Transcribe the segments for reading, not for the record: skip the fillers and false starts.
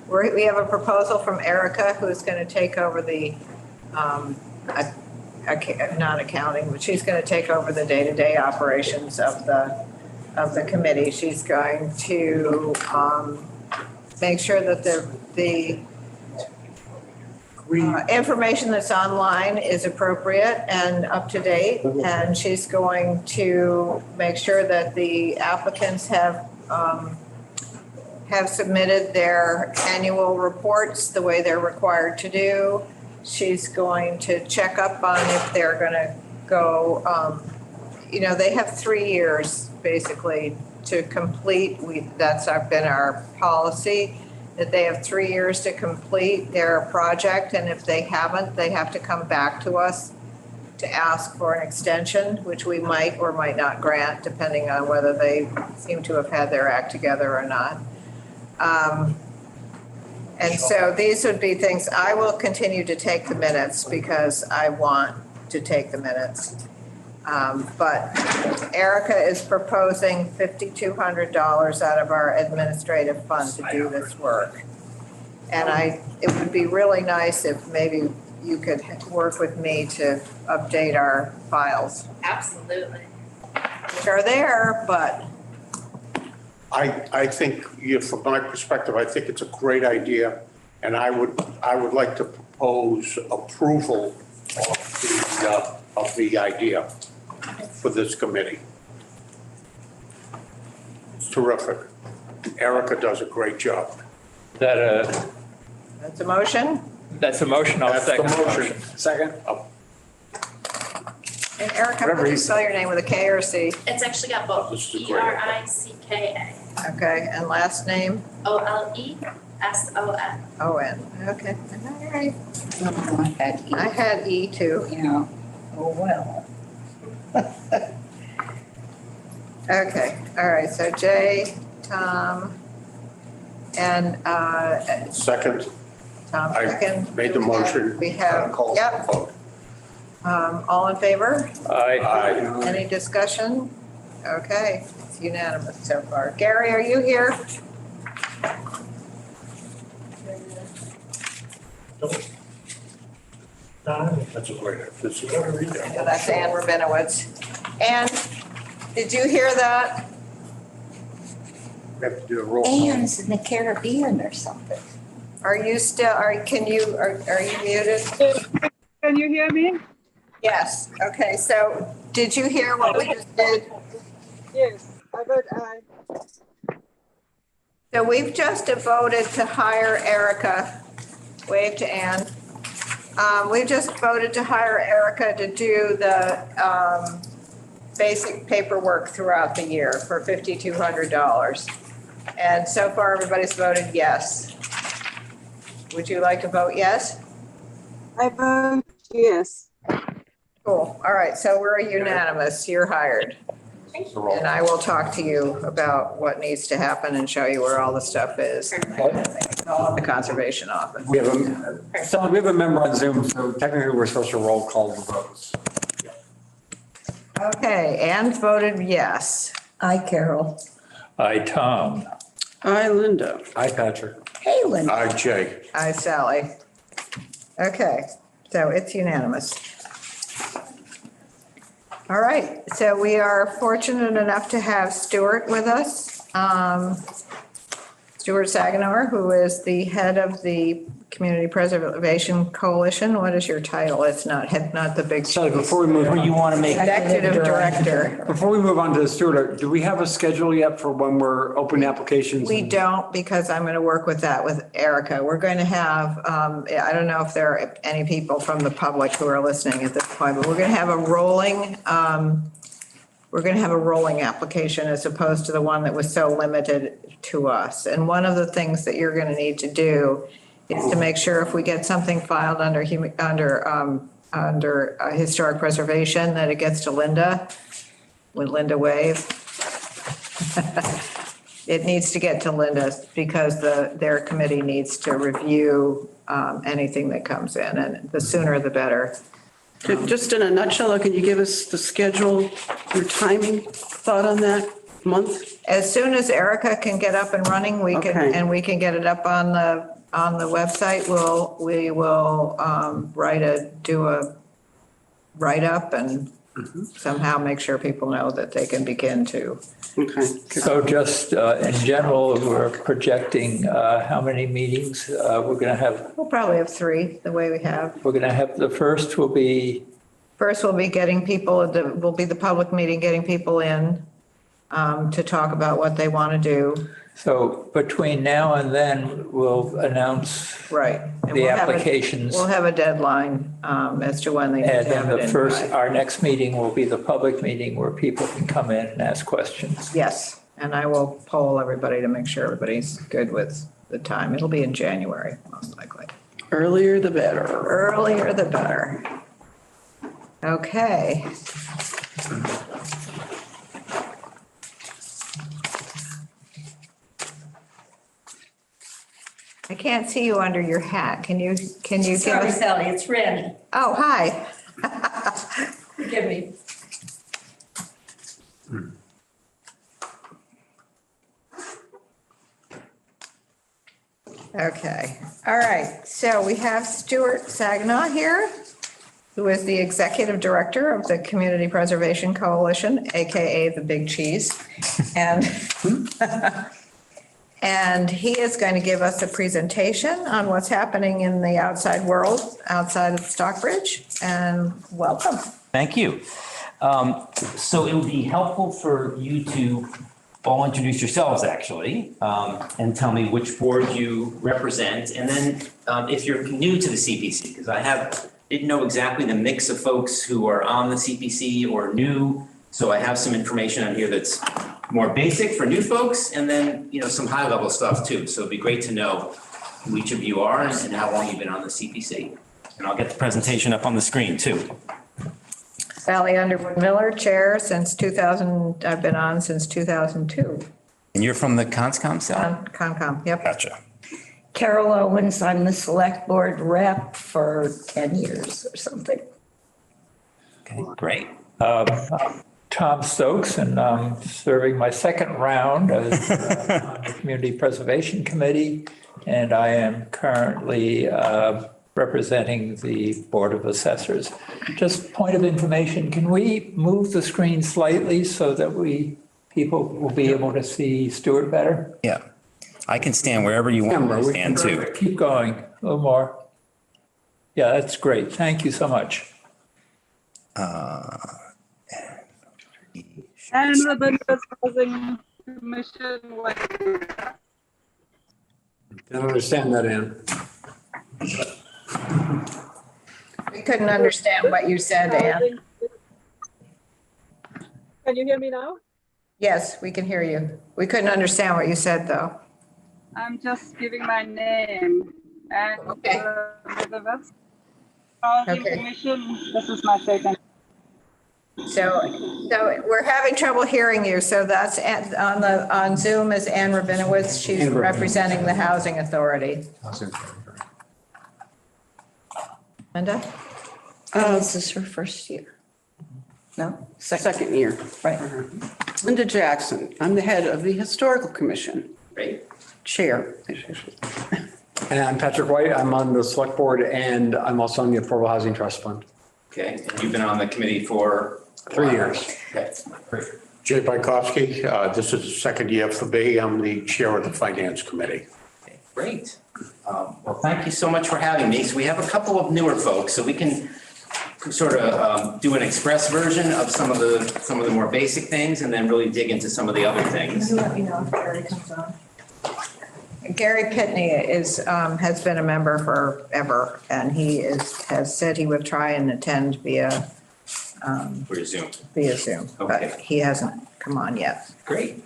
We have a proposal from Erica, who's going to take over the, not accounting, but she's going to take over the day-to-day operations of the committee. She's going to make sure that the information that's online is appropriate and up to date. And she's going to make sure that the applicants have submitted their annual reports the way they're required to do. She's going to check up on if they're going to go, they have 3 years basically to complete. That's been our policy, that they have 3 years to complete their project. And if they haven't, they have to come back to us to ask for an extension, which we might or might not grant, depending on whether they seem to have had their act together or not. And so these would be things, I will continue to take the minutes because I want to take the minutes. But Erica is proposing $5,200 out of our administrative fund to do this work. And it would be really nice if maybe you could work with me to update our files. Absolutely. Which are there, but. I think, from my perspective, I think it's a great idea, and I would like to propose approval of the idea for this committee. It's terrific. Erica does a great job. That's a motion? That's a motion. I'll second the motion. Second. And Erica, how do you spell your name, with a K or a C? It's actually got both. This is a great idea. Ericka. Okay, and last name? Oleson. O-N. Okay, all right. had E. I had E too. Yeah. Oh, well. Okay, all right, so Jay, Tom, and Second, Tom I second. made the motion. We have, Call for yep. the vote. All in favor? Aye. Any discussion? Okay, it's unanimous so far. Gary, are you here? That's a great, this is a great idea. So that's Ann Rabinowitz. Ann, did you hear that? We have to do a roll call. Anne's in the Caribbean or something. Are you still, are you muted? Can you hear me? Yes, okay, so did you hear what we just did? Yes, I vote aye. So we've just voted to hire Erica. Wave to Ann. We've just voted to hire Erica to do the basic paperwork throughout the year for $5,200. And so far, everybody's voted yes. Would you like to vote yes? I vote yes. Cool. All right, so we're unanimous. You're hired. And I will talk to you about what needs to happen and show you where all the stuff is. All at the conservation office. We have a member on Zoom, so technically we're supposed to roll call the votes. Okay, Ann voted yes. Hi, Carol. Aye, Tom. Hi, Linda. Hi, Patrick. Hey, Linda. Aye, Jay. Aye, Sally. Okay, so it's unanimous. All right, so we are fortunate enough to have Stuart with us. Stuart Saganor, who is the head of the Community Preservation Coalition. What is your title? It's not the big. So before we move, You want to make. Executive Director. before we move on to Stuart, do we have a schedule yet for when we're opening applications? We don't, because I'm going to work with that with Erica. We're going to have, I don't know if there are any people from the public who are listening at this point, but we're going to have a rolling application as opposed to the one that was so limited to us. And one of the things that you're going to need to do is to make sure if we get something filed under historic preservation, that it gets to Linda. Would Linda wave? It needs to get to Linda because their committee needs to review anything that comes in, and the sooner the better. Just in a nutshell, can you give us the schedule, your timing thought on that month? As soon as Erica can get up and running, we can, Okay. and we can get it up on the on the website. We will do a write-up and somehow make sure people know that they can begin to. Okay. So just in general, we're projecting how many meetings we're going to have? We'll probably have 3, the way we have. We're going to have, the first will be, First, we'll be getting people, will be the public meeting, getting people in to talk about what they want to do. so between now and then, we'll announce Right. And the we'll have applications. We'll have a deadline as to when they need And to have then it the in first, by. our next meeting will be the public meeting where people can come in and ask questions. Yes, and I will poll everybody to make sure everybody's good with the time. It'll be in January, most likely. Earlier the better. Earlier the better. Okay. I can't see you under your hat. Can you give Sorry, us? Sally, it's Randy. Oh, hi. Forgive me. Okay, all right. So we have Stuart Saginaw here, who is the Executive Director of the Community Preservation Coalition, AKA the Big Cheese. And, and he is going to give us a presentation on what's happening in the outside world, outside of Stockbridge. And welcome. Thank you. So it would be helpful for you to all introduce yourselves, actually, and tell me which board you represent. And then if you're new to the CPC, because didn't know exactly the mix of folks who are on the CPC or new. So I have some information on here that's more basic for new folks, and then, some high level stuff too. So it'd be great to know who each of you are and how long you've been on the CPC. And I'll get the presentation up on the screen too. Sally Underwood Miller, Chair since 2000, I've been on since 2002. And you're from the CONSCOM cell? Concom, yep. Gotcha. Carol Owens, I'm the select board rep for 10 years or something. Okay, great. Tom Stokes, and I'm serving my second round as on the Community Preservation Committee, and I am currently representing the Board of Assessors. Just point of information, can we move the screen slightly so that people will be able to see Stuart better? Yeah. I can stand wherever you want me to stand too. Keep going, a little more. Yeah, that's great. Thank you so much. And the Business Housing Commission. Didn't understand that, Ann. We couldn't understand what you said, Ann. Can you hear me now? Yes, we can hear you. We couldn't understand what you said, though. I'm just giving my name and Okay. the West Housing Okay. Commission. This is my second. So we're having trouble hearing you. So that's on Zoom is Ann Rabinowitz. She's Ann Rabinowitz. representing the Housing Authority. Linda? This is her first year. No? Second year. Right. Linda Jackson, I'm the head of the Historical Commission, Great. chair. And I'm Patrick White. I'm on the select board and I'm also on the Affordable Housing Trust Fund. Okay, and you've been on the committee for? 3 years. Okay, great. Jay Bykowski, this is the second year for me. I'm the chair of the Finance Committee. Okay, great. Well, thank you so much for having me. So we have a couple of newer folks, so we can sort of do an express version of some of the more basic things and then really dig into some of the other things. Let me know if Gary comes on. Gary Pitney has been a member forever, and has said he would try and attend via For Zoom. Zoom, Okay. but he hasn't come on yet. Great.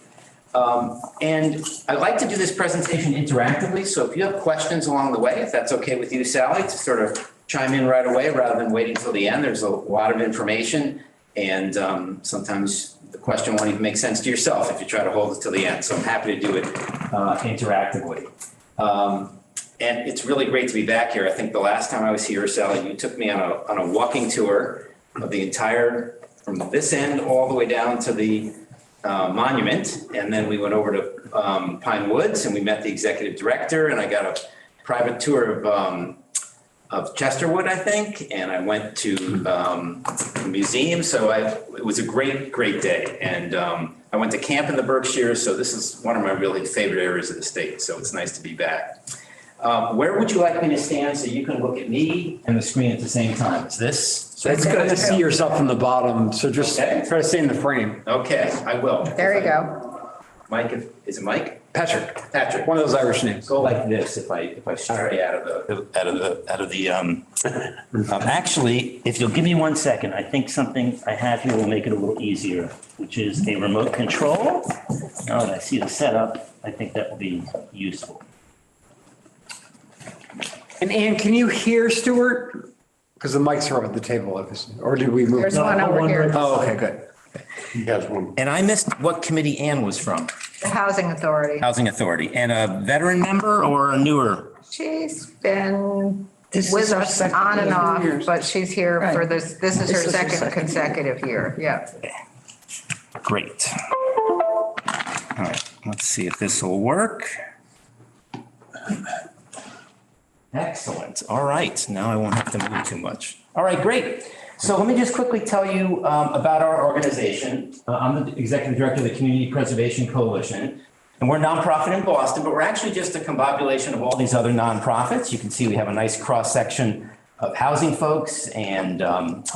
And I'd like to do this presentation interactively, so if you have questions along the way, if that's okay with you, Sally, to sort of chime in right away rather than waiting till the end. There's a lot of information, and sometimes the question won't even make sense to yourself if you try to hold it till the end. So I'm happy to do it interactively. And it's really great to be back here. I think the last time I was here, Sally, you took me on a walking tour of the entire, from this end all the way down to the monument. And then we went over to Pine Woods and we met the executive director, and I got private tour of Chesterwood, I think, and I went to the museum. So it was a great day. And I went to camp in the Berkshires. So this is one of my really favorite areas of the state. So it's nice to be back. Where would you like me to stand so you can look at me and the screen at the same time? Is this? So it's good to see yourself from the bottom. So just try to stay in the frame. Okay, I will. There you go. Mike, is it Mike? Patrick. Patrick. One of those Irish names. Go like this if I stray out of the actually, if you'll give me 1 second, I think something I have here will make it a little easier, which is a remote control. Now that I see the setup, I think that will be useful. And Ann, can you hear Stuart? Because the mics are up at the table, obviously. Or did we move? There's one over here. Oh, okay, good. He has one. And I missed what committee Ann was from. The Housing Authority. Housing Authority. And a veteran member or a newer? She's been This is with her us second on and year. off, but she's here for Right. this is This her is her second second consecutive year, yeah. Great. All right, let's see if this will work. Excellent. All right, now I won't have to move too much. All right, great. So let me just quickly tell you about our organization. I'm the executive director of the Community Preservation Coalition, and we're a nonprofit in Boston, but we're actually just a combobulation of all these other nonprofits. You can see we have a nice cross-section of housing folks and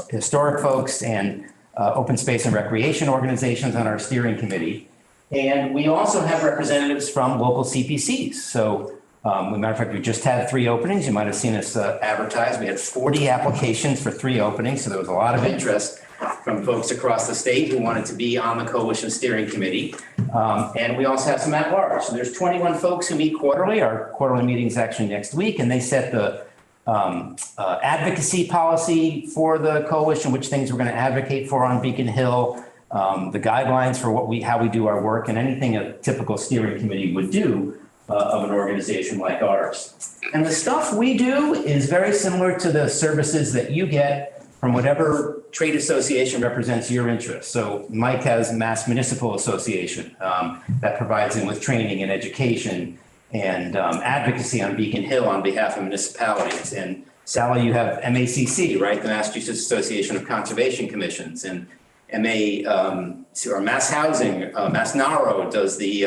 historic folks and open space and recreation organizations on our steering committee. And we also have representatives from local CPCs. So as a matter of fact, we just had 3 openings. You might have seen us advertise. We had 40 applications for 3 openings. So there was a lot of interest from folks across the state who wanted to be on the coalition steering committee. And we also have some at large. So there's 21 folks who meet quarterly. Our quarterly meeting is actually next week, and they set the advocacy policy for the coalition, which things we're going to advocate for on Beacon Hill, the guidelines for how we do our work, and anything a typical steering committee would do of an organization like ours. And the stuff we do is very similar to the services that you get from whatever trade association represents your interests. So Mike has Mass Municipal Association that provides him with training and education and advocacy on Beacon Hill on behalf of municipalities. And Sally, you have MACC, right? The Massachusetts Association of Conservation Commissions, and or Mass Housing, Mass NARO does the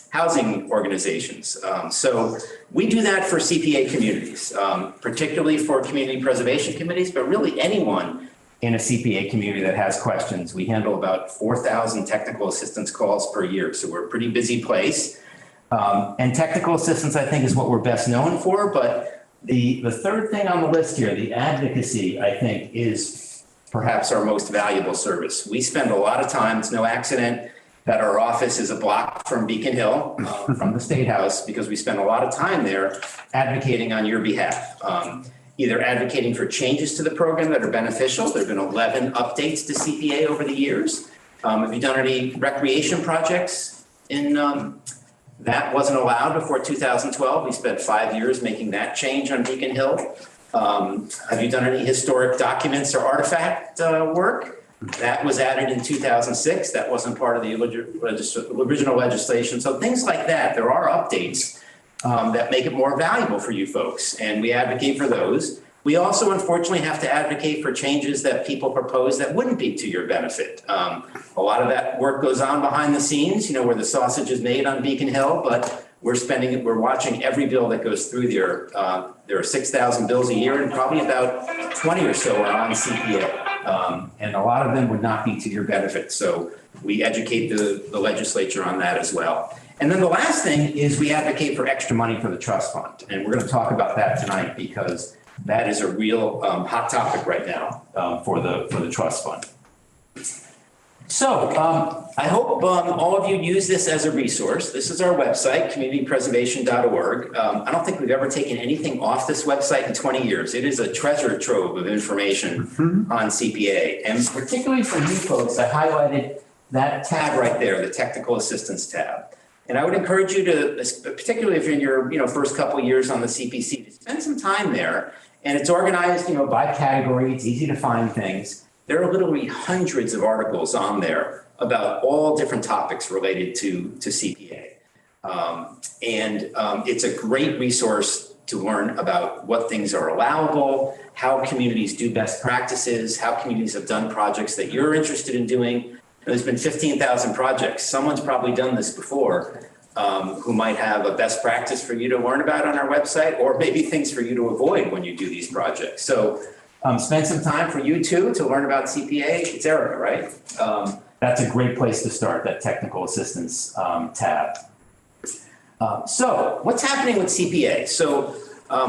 housing organizations. So we do that for CPA communities, particularly for community preservation committees, but really anyone in a CPA community that has questions. We handle about 4,000 technical assistance calls per year. So we're a pretty busy place. And technical assistance, I think, is what we're best known for. But the third thing on the list here, the advocacy, I think, is perhaps our most valuable service. We spend a lot of time, it's no accident that our office is a block from Beacon Hill, from the State House, because we spend a lot of time there advocating on your behalf. Either advocating for changes to the program that are beneficial. There have been 11 updates to CPA over the years. Have you done any recreation projects in that wasn't allowed before 2012. We spent 5 years making that change on Beacon Hill. Have you done any historic documents or artifact work? That was added in 2006. That wasn't part of the original legislation. So things like that, there are updates that make it more valuable for you folks, and we advocate for those. We also, unfortunately, have to advocate for changes that people propose that wouldn't be to your benefit. A lot of that work goes on behind the scenes, where the sausage is made on Beacon Hill, but we're watching every bill that goes through there. There are 6,000 bills a year, and probably about 20 or so are on CPA. And a lot of them would not be to your benefit. So we educate the legislature on that as well. And then the last thing is we advocate for extra money for the trust fund. And we're going to talk about that tonight because that is a real hot topic right now for the trust fund. So I hope all of you use this as a resource. This is our website, communitypreservation.org. I don't think we've ever taken anything off this website in 20 years. It is a treasure trove of information on CPA. And particularly for you folks, I highlighted that tab right there, the technical assistance tab. And I would encourage you to, particularly if you're in your first couple of years on the CPC, to spend some time there. And it's organized by category. It's easy to find things. There are literally hundreds of articles on there about all different topics related to CPA. And it's a great resource to learn about what things are allowable, how communities do best practices, how communities have done projects that you're interested in doing. There's been 15,000 projects. Someone's probably done this before, who might have a best practice for you to learn about on our website, or maybe things for you to avoid when you do these projects. So spend some time for you too to learn about CPA. It's Erica, right? That's a great place to start, that technical assistance tab. So what's happening with CPA? So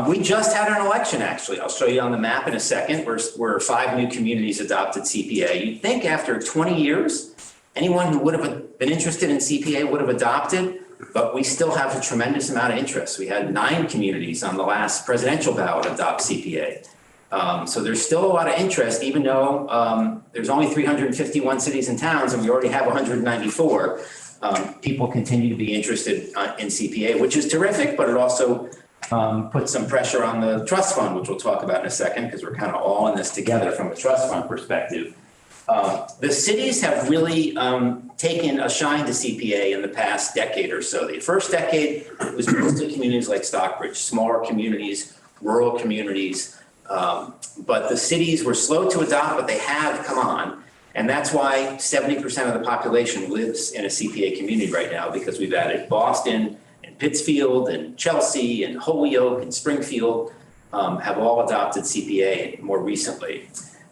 we just had an election, actually. I'll show you on the map in a second, where 5 new communities adopted CPA. You'd think after 20 years, anyone who would have been interested in CPA would have adopted, but we still have a tremendous amount of interest. We had 9 communities on the last presidential ballot adopt CPA. So there's still a lot of interest, even though there's only 351 cities and towns and we already have 194. People continue to be interested in CPA, which is terrific, but it also puts some pressure on the trust fund, which we'll talk about in a second, because we're kind of all in this together from a trust fund perspective. The cities have really taken a shine to CPA in the past decade or so. The first decade was mostly communities like Stockbridge, smaller communities, rural communities. But the cities were slow to adopt, but they have come on. And that's why 70% of the population lives in a CPA community right now, because we've added Boston and Pittsfield and Chelsea and Holyoke and Springfield have all adopted CPA more recently.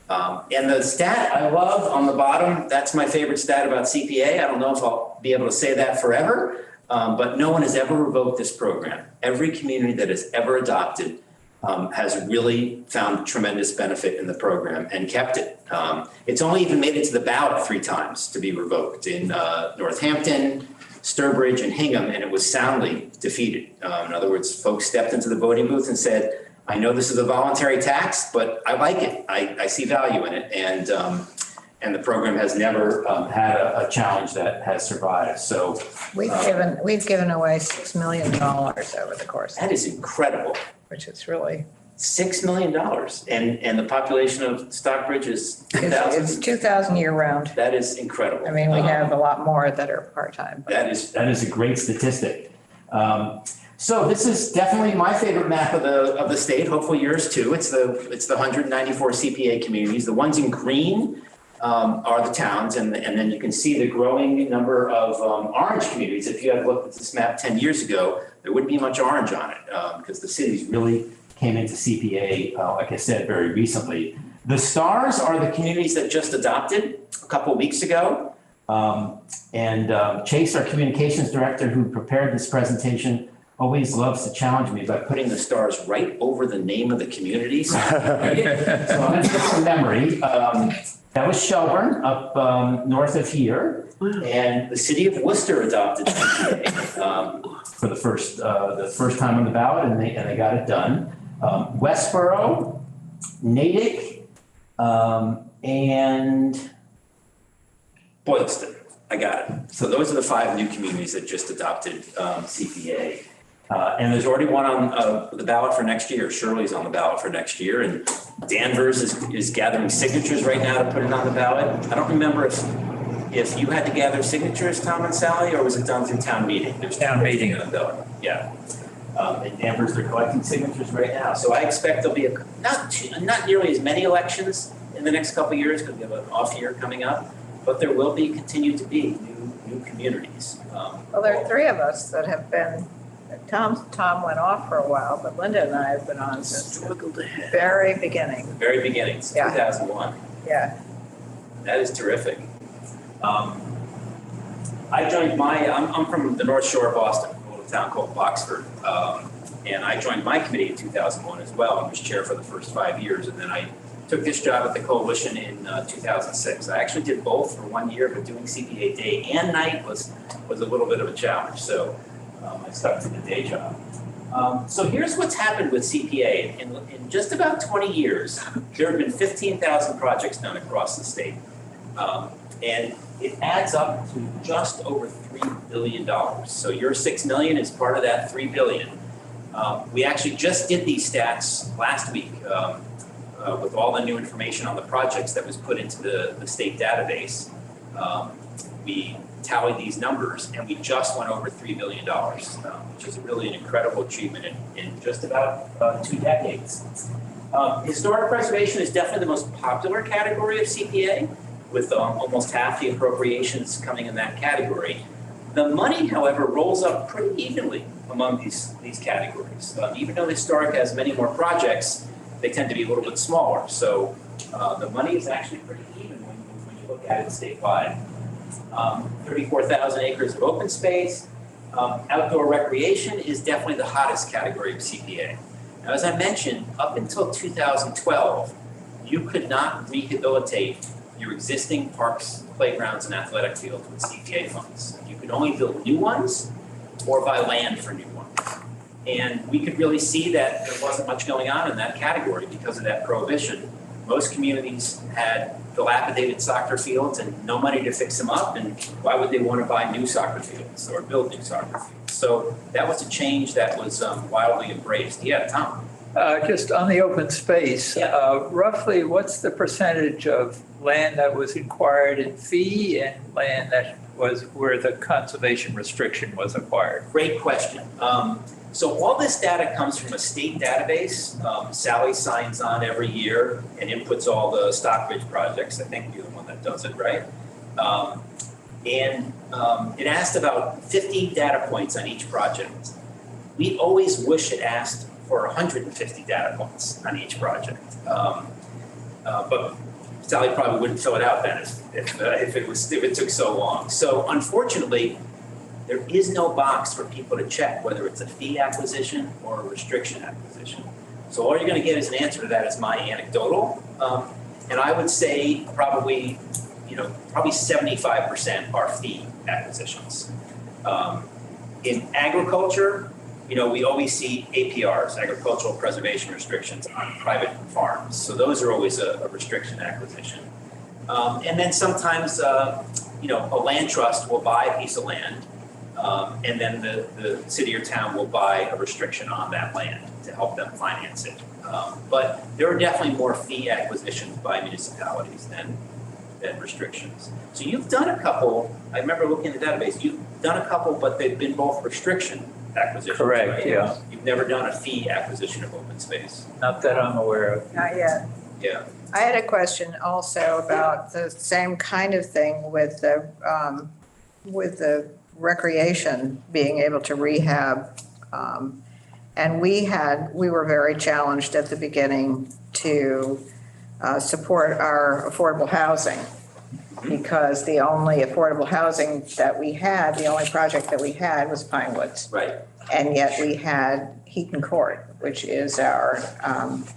And the stat I love on the bottom, that's my favorite stat about CPA. I don't know if I'll be able to say that forever, but no one has ever revoked this program. Every community that has ever adopted has really found tremendous benefit in the program and kept it. It's only even made it to the ballot 3 times to be revoked, in Northampton, Sturbridge, and Hingham, and it was soundly defeated. In other words, folks stepped into the voting booth and said, I know this is a voluntary tax, but I like it. I see value in it. And the program has never had a challenge that has survived. So We've given away $6 million over the course, that is incredible. which is really, $6 million. And the population of Stockbridge is 2,000. it's 2,000 year round. That is incredible. I mean, we have a lot more that are part-time. That is a great statistic. So this is definitely my favorite map of the state, hopefully yours too. It's the 194 CPA communities. The ones in green are the towns, and then you can see the growing number of orange communities. If you had looked at this map 10 years ago, there wouldn't be much orange on it, because the cities really came into CPA, like I said, very recently. The stars are the communities that just adopted a couple of weeks ago. Chase, our communications director who prepared this presentation, always loves to challenge me by putting the stars right over the name of the community. So I'm going to get some memory. That was Shelburne up north of here, and the city of Worcester adopted CPA for the first time on the ballot, and they got it done. Westboro, Natick, and Boylston. I got it. So those are the 5 new communities that just adopted CPA. And there's already one on the ballot for next year. Shirley's on the ballot for next year, and Danvers is gathering signatures right now to put it on the ballot. I don't remember if you had to gather signatures, Tom and Sally, or was it done through town meeting? There's town meeting on the ballot. Yeah. In Danvers, they're collecting signatures right now. So I expect there'll be not nearly as many elections in the next couple of years, because we have an off year coming up, but there will continue to be new communities. Well, there are 3 of us that have been, Tom went off for a while, but Linda and I have been on since the very beginning. Very beginning, since 2001. Yeah. That is terrific. I joined I'm from the North Shore of Boston, a little town called Boxford. And I joined my committee in 2001 as well, and was chair for the first 5 years. And then I took this job at the coalition in 2006. I actually did both for 1 year, but doing CPA day and night was a little bit of a challenge. So I stuck to the day job. So here's what's happened with CPA. In just about 20 years, there have been 15,000 projects done across the state. And it adds up to just over $3 billion. So your $6 million is part of that $3 billion. We actually just did these stats last week with all the new information on the projects that was put into the state database. We tallied these numbers, and we just went over $3 billion, which is really an incredible achievement in just about 2 decades. Historic preservation is definitely the most popular category of CPA, with almost half the appropriations coming in that category. The money, however, rolls up pretty evenly among these categories. Even though historic has many more projects, they tend to be a little bit smaller. So the money is actually pretty even when you look at it statewide. 34,000 acres of open space. Outdoor recreation is definitely the hottest category of CPA. Now, as I mentioned, up until 2012, you could not rehabilitate your existing parks, playgrounds, and athletic fields with CPA funds. You could only build new ones or buy land for new ones. And we could really see that there wasn't much going on in that category because of that prohibition. Most communities had dilapidated soccer fields and no money to fix them up, and why would they want to buy new soccer fields or build new soccer fields? So that was a change that was wildly embraced. Yeah, Tom? Just on the open space, Yeah. roughly what's the percentage of land that was acquired in fee and land that was where the conservation restriction was acquired? Great question. So all this data comes from a state database. Sally signs on every year and inputs all the Stockbridge projects. I think you're the one that does it, right? It asked about 50 data points on each project. We always wish it asked for 150 data points on each project. But Sally probably wouldn't fill it out then if it took so long. So unfortunately, there is no box for people to check whether it's a fee acquisition or a restriction acquisition. So all you're going to get as an answer to that is my anecdotal. And I would say probably 75% are fee acquisitions. In agriculture, we always see APRs, agricultural preservation restrictions, on private farms. So those are always a restriction acquisition. And then sometimes, a land trust will buy a piece of land, and then the city or town will buy a restriction on that land to help them finance it. But there are definitely more fee acquisitions by municipalities than restrictions. So you've done a couple, I remember looking at the database, you've done a couple, but they've been both restriction acquisitions, Correct, right? yeah. You've never done a fee acquisition of open space. Not that I'm aware of. Not yet. Yeah. I had a question also about the same kind of thing with the recreation, being able to rehab. And we were very challenged at the beginning to support our affordable housing, because the only affordable housing that we had, the only project that we had was Pine Woods. Right. And yet we had Heaton Court, which is our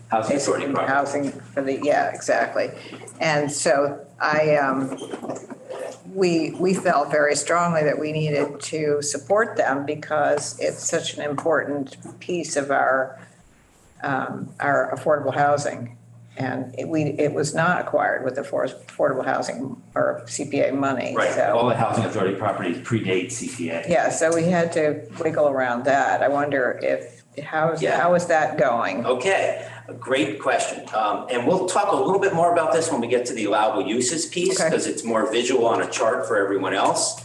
Housing authority property. housing for yeah, exactly. And so we felt very strongly that we needed to support them because it's such an important piece of our affordable housing. And it was not acquired with the affordable housing or CPA money. Right. So, All the housing authority properties predate CPA. yeah, so we had to wiggle around that. I wonder how is that going? Okay, a great question. And we'll talk a little bit more about this when we get to the allowable uses piece, Okay. because it's more visual on a chart for everyone else.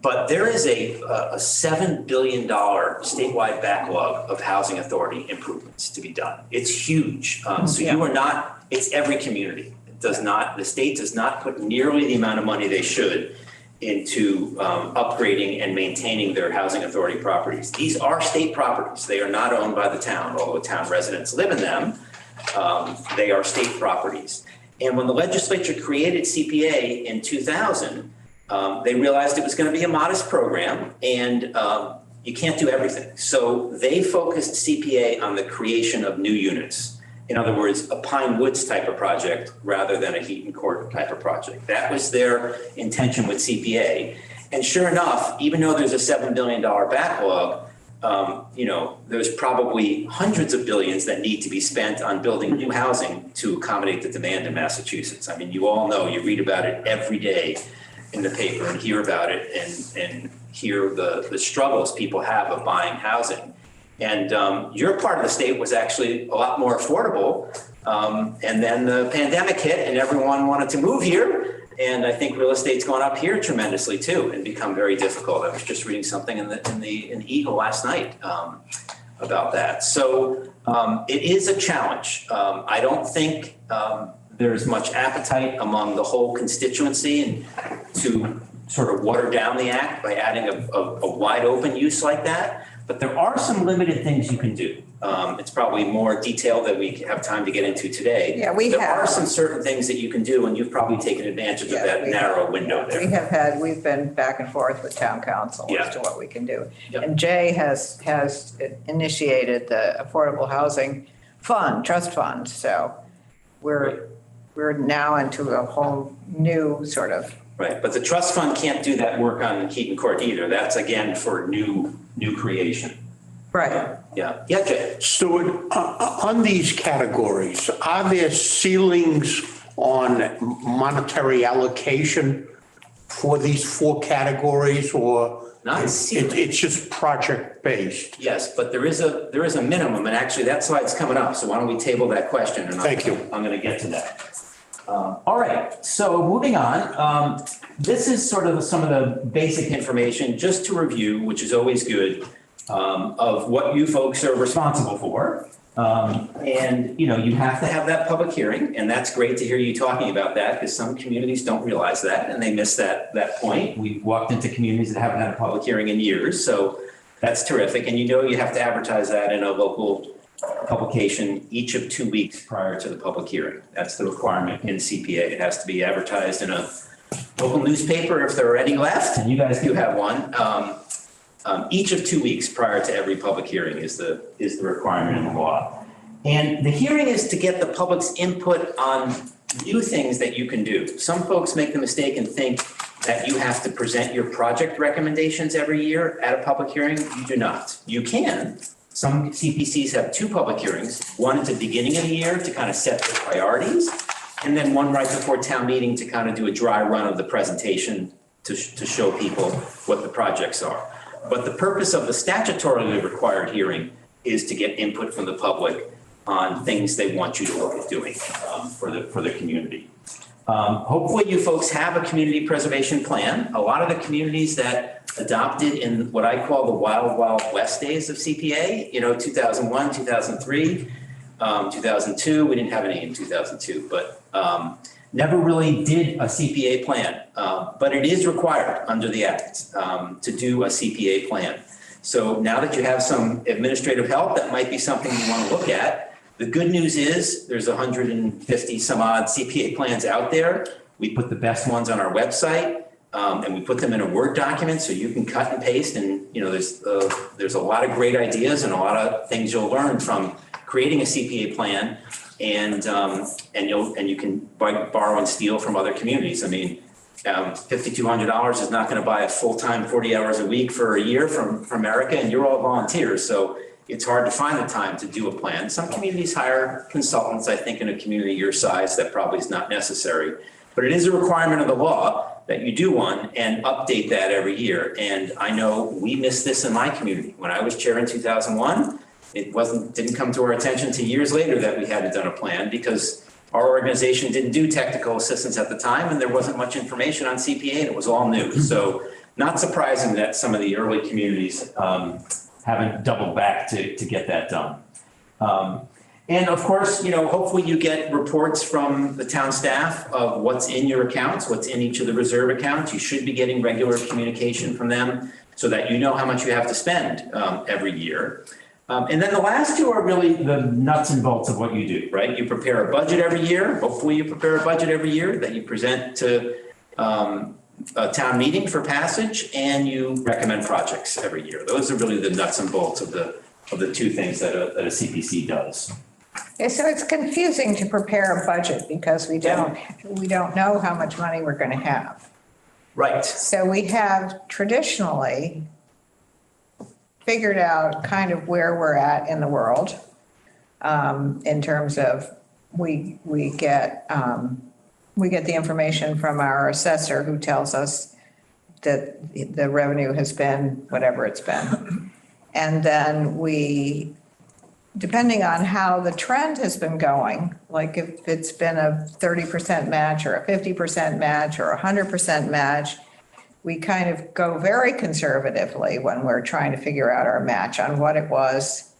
But there is a $7 billion statewide backlog of housing authority improvements to be done. It's huge. So you are not, it's every community. The state does not put nearly the amount of money they should into upgrading and maintaining their housing authority properties. These are state properties. They are not owned by the town, although town residents live in them. They are state properties. And when the legislature created CPA in 2000, they realized it was going to be a modest program, and you can't do everything. So they focused CPA on the creation of new units. In other words, a Pine Woods type of project rather than a Heaton Court type of project. That was their intention with CPA. And sure enough, even though there's a $7 billion backlog, there's probably hundreds of billions that need to be spent on building new housing to accommodate the demand in Massachusetts. I mean, you all know, you read about it every day in the paper and hear about it and hear the struggles people have of buying housing. And your part of the state was actually a lot more affordable. And then the pandemic hit and everyone wanted to move here. And I think real estate's gone up here tremendously too and become very difficult. I was just reading something in the Eagle last night about that. So it is a challenge. I don't think there's much appetite among the whole constituency and to sort of water down the act by adding a wide open use like that. But there are some limited things you can do. It's probably more detailed than we have time to get into today. Yeah, we There have. are some certain things that you can do, and you've probably taken advantage of Yeah, that we narrow window there. We've been back and forth with town council Yeah. as to what we can do. Yep. And Jay has initiated the Affordable Housing Fund, Trust Fund, so we're now into a whole new sort of. Right, but the trust fund can't do that work on Keaton Court either. That's again for new creation. Right. Yeah, Jay. Stuart, on these categories, are there ceilings on monetary allocation for these 4 categories, or Not ceiling. it's just project-based? Yes, but there is a minimum, and actually that slide's coming up, so why don't we table that question? And Thank you. I'm gonna get to that. All right, so moving on. This is sort of some of the basic information, just to review, which is always good, of what you folks are responsible for. And, you have to have that public hearing, and that's great to hear you talking about that, because some communities don't realize that, and they miss that point. We've walked into communities that haven't had a public hearing in years, so that's terrific. And you have to advertise that in a local publication each of 2 weeks prior to the public hearing. That's the requirement in CPA. It has to be advertised in a local newspaper if there are any left, and you guys do have one. Each of 2 weeks prior to every public hearing is the requirement in the law. And the hearing is to get the public's input on new things that you can do. Some folks make the mistake and think that you have to present your project recommendations every year at a public hearing. You do not. You can. Some CPCs have 2 public hearings, one at the beginning of the year to kind of set their priorities, and then one right before town meeting to kind of do a dry run of the presentation to show people what the projects are. But the purpose of the statutorily required hearing is to get input from the public on things they want you to look at doing for the community. Hopefully you folks have a community preservation plan. A lot of the communities that adopted in what I call the wild, wild west days of CPA, 2001, 2003, 2002, we didn't have any in 2002, but never really did a CPA plan. But it is required under the Act to do a CPA plan. So now that you have some administrative help, that might be something you want to look at. The good news is there's 150 some odd CPA plans out there. We put the best ones on our website. And we put them in a Word document so you can cut and paste, and there's a lot of great ideas and a lot of things you'll learn from creating a CPA plan, and you can borrow and steal from other communities. I mean, $5,200 is not going to buy a full-time 40 hours a week for a year from America, and you're all volunteers, so it's hard to find the time to do a plan. Some communities hire consultants. I think in a community your size that probably is not necessary, but it is a requirement of the law that you do one and update that every year. And I know we missed this in my community. When I was chair in 2001, it didn't come to our attention till years later that we hadn't done a plan because our organization didn't do technical assistance at the time and there wasn't much information on CPA and it was all new. So not surprising that some of the early communities haven't doubled back to get that done. And of course, hopefully you get reports from the town staff of what's in your accounts, what's in each of the reserve accounts. You should be getting regular communication from them so that you know how much you have to spend every year. And then the last 2 are really the nuts and bolts of what you do, right? You prepare a budget every year. Hopefully you prepare a budget every year that you present to a town meeting for passage, and you recommend projects every year. Those are really the nuts and bolts of the 2 things that a CPC does. Yeah, so it's confusing to prepare a budget because we don't know how much money we're going to have. Right. So we have traditionally figured out kind of where we're at in the world in terms of we get the information from our assessor who tells us that the revenue has been whatever it's been. And then we depending on how the trend has been going, like if it's been a 30% match or a 50% match or a 100% match, we kind of go very conservatively when we're trying to figure out our match on what it was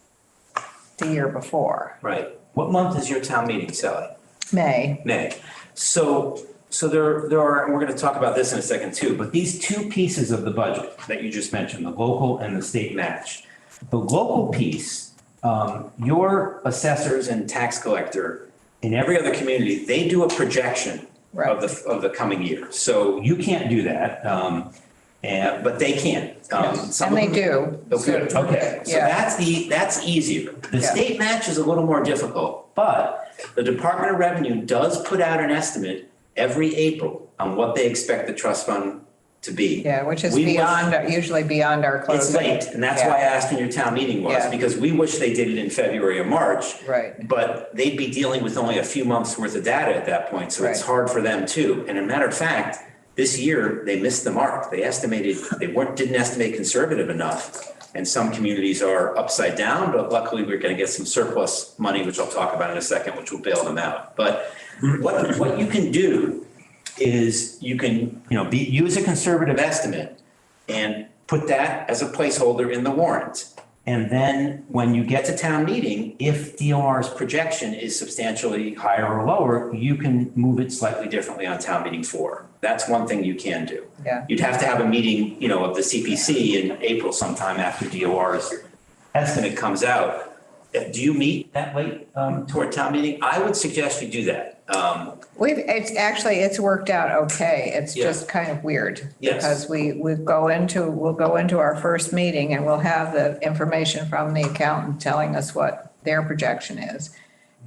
the year before, Right. What month is your town meeting, Sally? May. May. So there are, and we're going to talk about this in a second too, but these two pieces of the budget that you just mentioned, the local and the state match. The local piece, your assessors and tax collector in every other community, they do a projection of the coming year. So you can't do that, but they can. And they do. Oh, good. Okay, so Yeah. that's easier. The Yeah. state match is a little more difficult, but the Department of Revenue does put out an estimate every April on what they expect the trust fund to be. Yeah, which is We wish- usually beyond our It's closing. late, and that's why I asked when your town meeting was, Yeah. because we wish they did it in February or March. Right. But they'd be dealing with only a few months worth of data at that point, so it's Right. hard for them too. And a matter of fact, this year, they missed the mark. They didn't estimate conservative enough. And some communities are upside down, but luckily we're gonna get some surplus money, which I'll talk about in a second, which will bail them out. But what you can do is you can, use a conservative estimate and put that as a placeholder in the warrant. And then when you get to town meeting, if DOR's projection is substantially higher or lower, you can move it slightly differently on town meeting floor. That's one thing you can do. Yeah. You'd have to have a meeting, of the CPC in April sometime after DOR's estimate comes out. Do you meet that late toward town meeting? I would suggest you do that. It's worked out okay. It's Yeah. just kind of weird. Yes. Because we'll go into our first meeting and we'll have the information from the accountant telling us what their projection is.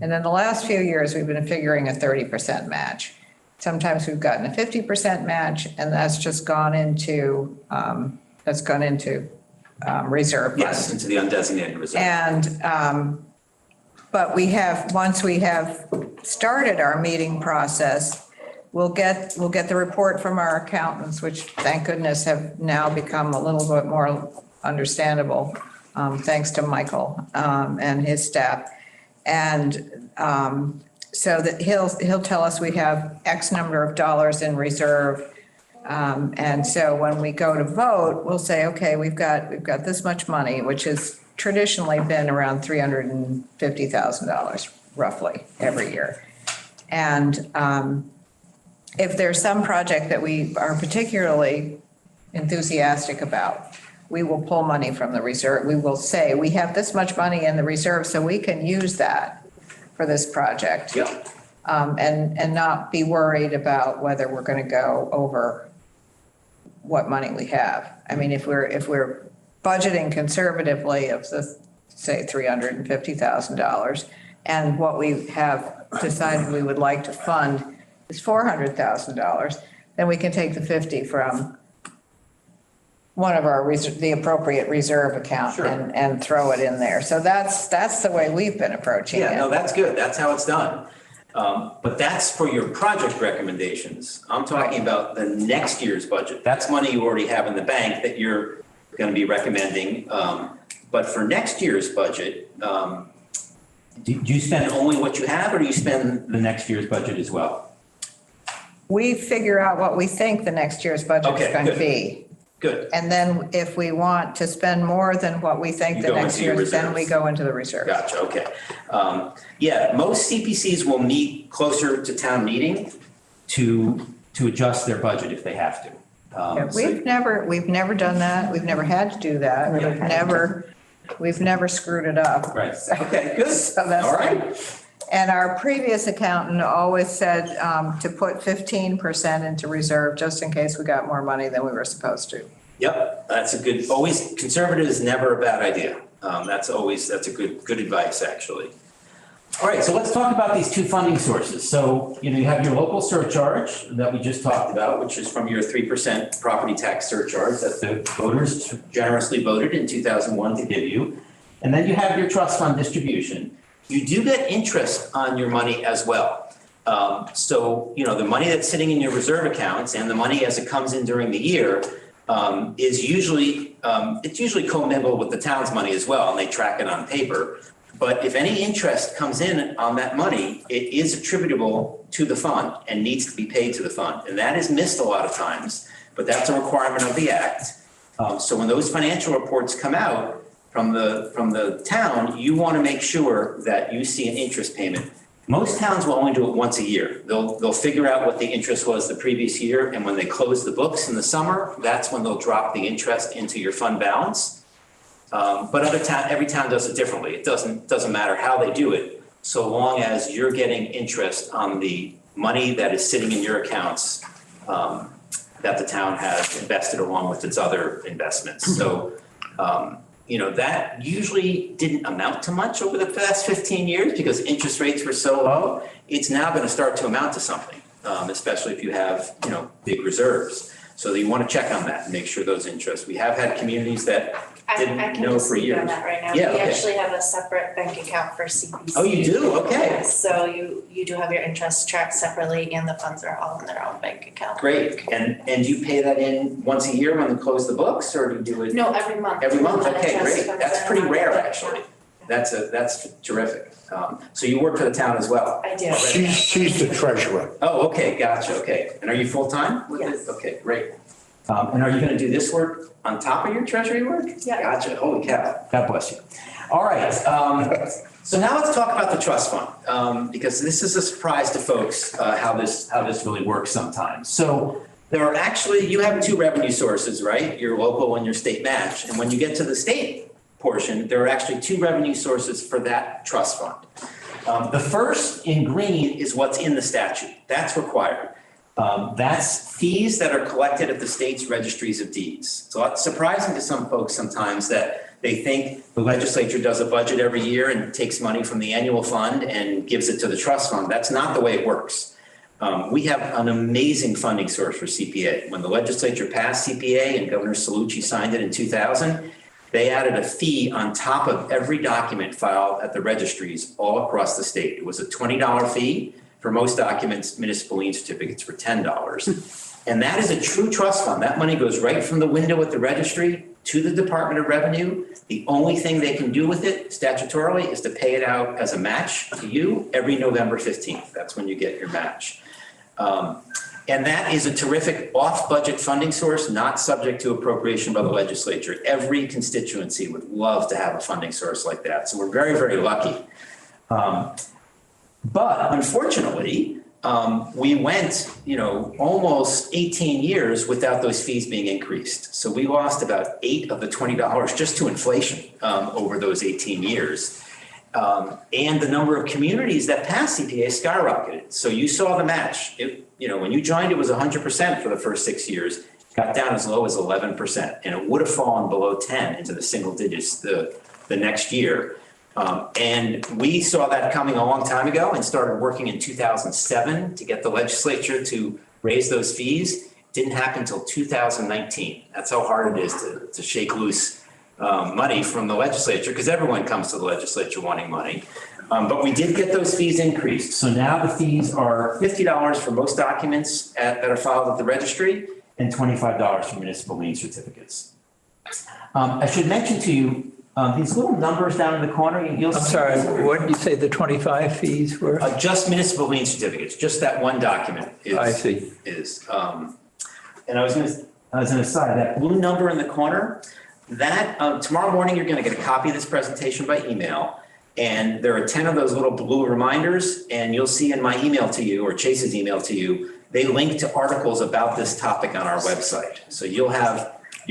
And then the last few years, we've been figuring a 30% match. Sometimes we've gotten a 50% match, and that's just gone into reserve Yes, funds. into the undesignated reserve. And, but once we have started our meeting process, we'll get the report from our accountants, which thank goodness have now become a little bit more understandable, thanks to Michael, and his staff. And, so that he'll tell us we have X number of dollars in reserve. And so when we go to vote, we'll say, okay, we've got this much money, which has traditionally been around $350,000 roughly every year. And if there's some project that we are particularly enthusiastic about, we will pull money from the reserve. We will say, we have this much money in the reserve, so we can use that for this project. Yeah. And not be worried about whether we're going to go over what money we have. I mean, if we're budgeting conservatively of say $350,000, and what we have decided we would like to fund is $400,000, then we can take the 50 from one of the appropriate reserve account Sure. and throw it in there. So that's the way we've been approaching it. Yeah, no, that's good. That's how it's done. But that's for your project recommendations. I'm talking about the next year's budget. That's money you already have in the bank that you're going to be recommending. But for next year's budget, do you spend only what you have, or do you spend the next year's budget as well? We figure out what we think the next year's budget is Okay, going to good. be. Good. And then if we want to spend more than what we think You the go next into your year's, then we reserves. go into the reserves. Gotcha, okay. Yeah, most CPCs will meet closer to town meeting to adjust their budget if they have to. Yeah, So- we've never done that. We've never had to do that. We've never screwed it up. Right, okay, good. So that's All right. And our previous accountant always said to put 15% into reserve just in case we got more money than we were supposed to. Yep, that's always, conservative is never a bad idea. That's a good advice, actually. All right, so let's talk about these two funding sources. So, you have your local surcharge that we just talked about, which is from your 3% property tax surcharge that the voters generously voted in 2001 to give you. And then you have your trust fund distribution. You do get interest on your money as well. So, the money that's sitting in your reserve accounts and the money as it comes in during the year is usually commingled with the town's money as well, and they track it on paper. But if any interest comes in on that money, it is attributable to the fund and needs to be paid to the fund. And that is missed a lot of times, but that's a requirement of the act. So when those financial reports come out from the town, you want to make sure that you see an interest payment. Most towns will only do it once a year. They'll figure out what the interest was the previous year, and when they close the books in the summer, that's when they'll drop the interest into your fund balance. But every town does it differently. It doesn't matter how they do it, so long as you're getting interest on the money that is sitting in your accounts that the town has invested along with its other investments. So, that usually didn't amount to much over the past 15 years because interest rates were so low. It's now going to start to amount to something, especially if you have, big reserves. So you want to check on that and make sure those interests. We have had communities that I didn't can know just for speak years. on that right now. Yeah, We okay. actually have a separate bank account for CPC. Oh, you do? Okay. Yes, so you do have your interest tracked separately and the funds are all in their own bank account. Great. And you pay that in once a year when they close the books, or do you do it? No, every month. Every month? When Okay, interest great. comes That's in pretty on rare, the actually. account. That's terrific. So you work for the town as well? I do. She's the treasurer. Oh, okay, gotcha, okay. And are you full-time with it? Yes. Okay, great. And are you gonna do this work on top of your treasury work? Yeah. Gotcha, holy cow, God bless you. All right, so now let's talk about the trust fund, because this is a surprise to folks, how this really works sometimes. So there are actually, you have two revenue sources, right? Your local and your state match. And when you get to the state portion, there are actually two revenue sources for that trust fund. The first in green is what's in the statute. That's required. That's fees that are collected at the state's registries of deeds. So it's surprising to some folks sometimes that they think the legislature does a budget every year and takes money from the annual fund and gives it to the trust fund. That's not the way it works. We have an amazing funding source for CPA. When the legislature passed CPA and Governor Cellucci signed it in 2000, they added a fee on top of every document filed at the registries all across the state. It was a $20 fee. For most documents, municipal lien certificates were $10. And that is a true trust fund. That money goes right from the window at the registry to the Department of Revenue. The only thing they can do with it statutorily is to pay it out as a match to you every November 15th. That's when you get your match. And that is a terrific off-budget funding source, not subject to appropriation by the legislature. Every constituency would love to have a funding source like that. So we're very, very lucky. But unfortunately, we went, almost 18 years without those fees being increased. So we lost about $8 of the $20 just to inflation over those 18 years. And the number of communities that passed CPA skyrocketed. So you saw the match. When you joined, it was 100% for the first 6 years. It got down as low as 11%, and it would have fallen below 10 into the single digits the next year. And we saw that coming a long time ago and started working in 2007 to get the legislature to raise those fees. It didn't happen until 2019. That's how hard it is to shake loose money from the legislature, because everyone comes to the legislature wanting money. But we did get those fees increased. So now the fees are $50 for most documents that are filed at the registry and $25 for municipal lien certificates. I should mention to you, these little numbers down in the corner, you'll see. I'm sorry, what did you say the 25 fees were? Just municipal lien certificates, just that one document is. I see. And I was gonna say, that blue number in the corner, that, tomorrow morning, you're gonna get a copy of this presentation by email. And there are 10 of those little blue reminders, and you'll see in my email to you, or Chase's email to you, they link to articles about this topic on our website. So you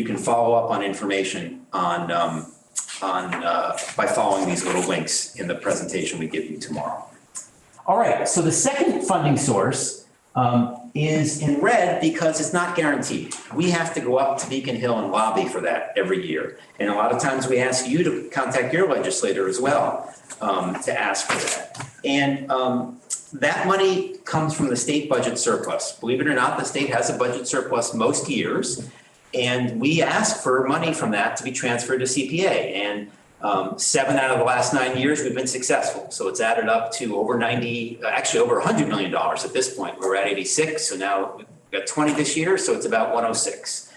can follow up on information by following these little links in the presentation we give you tomorrow. All right, so the second funding source is in red because it's not guaranteed. We have to go up to Beacon Hill and lobby for that every year. And a lot of times we ask you to contact your legislator as well to ask for that. And that money comes from the state budget surplus. Believe it or not, the state has a budget surplus most years. And we ask for money from that to be transferred to CPA. And 7 out of the last 9 years, we've been successful. So it's added up to over $100 million at this point. We're at 86, so now we've got 20 this year, so it's about 106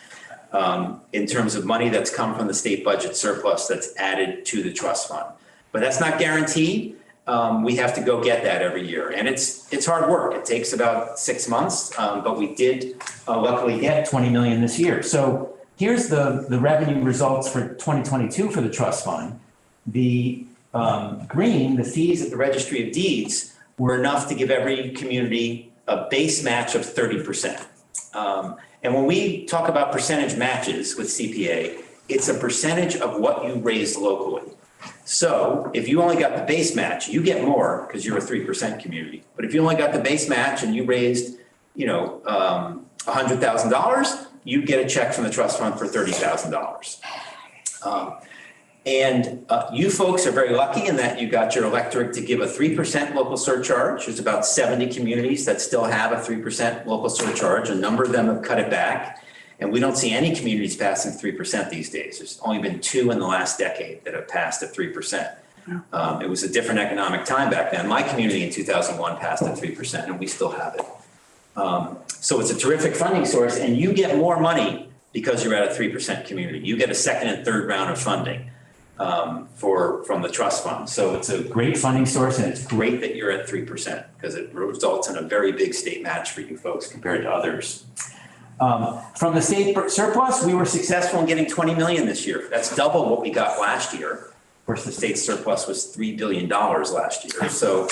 in terms of money that's come from the state budget surplus that's added to the trust fund. but that's not guaranteed. We have to go get that every year, and it's hard work. It takes about 6 months, but we did luckily get 20 million this year. So here's the revenue results for 2022 for the trust fund. The green, the fees at the Registry of Deeds were enough to give every community a base match of 30%. And when we talk about percentage matches with CPA, it's a percentage of what you raised locally. So if you only got the base match, you get more because you're a 3% community. But if you only got the base match and you raised, $100,000, you get a check from the trust fund for $30,000. You folks are very lucky in that you got your electorate to give a 3% local surcharge. There's about 70 communities that still have a 3% local surcharge. A number of them have cut it back. And we don't see any communities passing 3% these days. There's only been 2 in the last decade that have passed at 3%. It was a different economic time back then. My community in 2001 passed at 3%, and we still have it. So it's a terrific funding source, and you get more money because you're at a 3% community. You get a second and third round of funding from the trust fund. So it's a great funding source, and it's great that you're at 3% because it results in a very big state match for you folks compared to others. From the state surplus, we were successful in getting 20 million this year. That's double what we got last year. Of course, the state surplus was $3 billion last year. So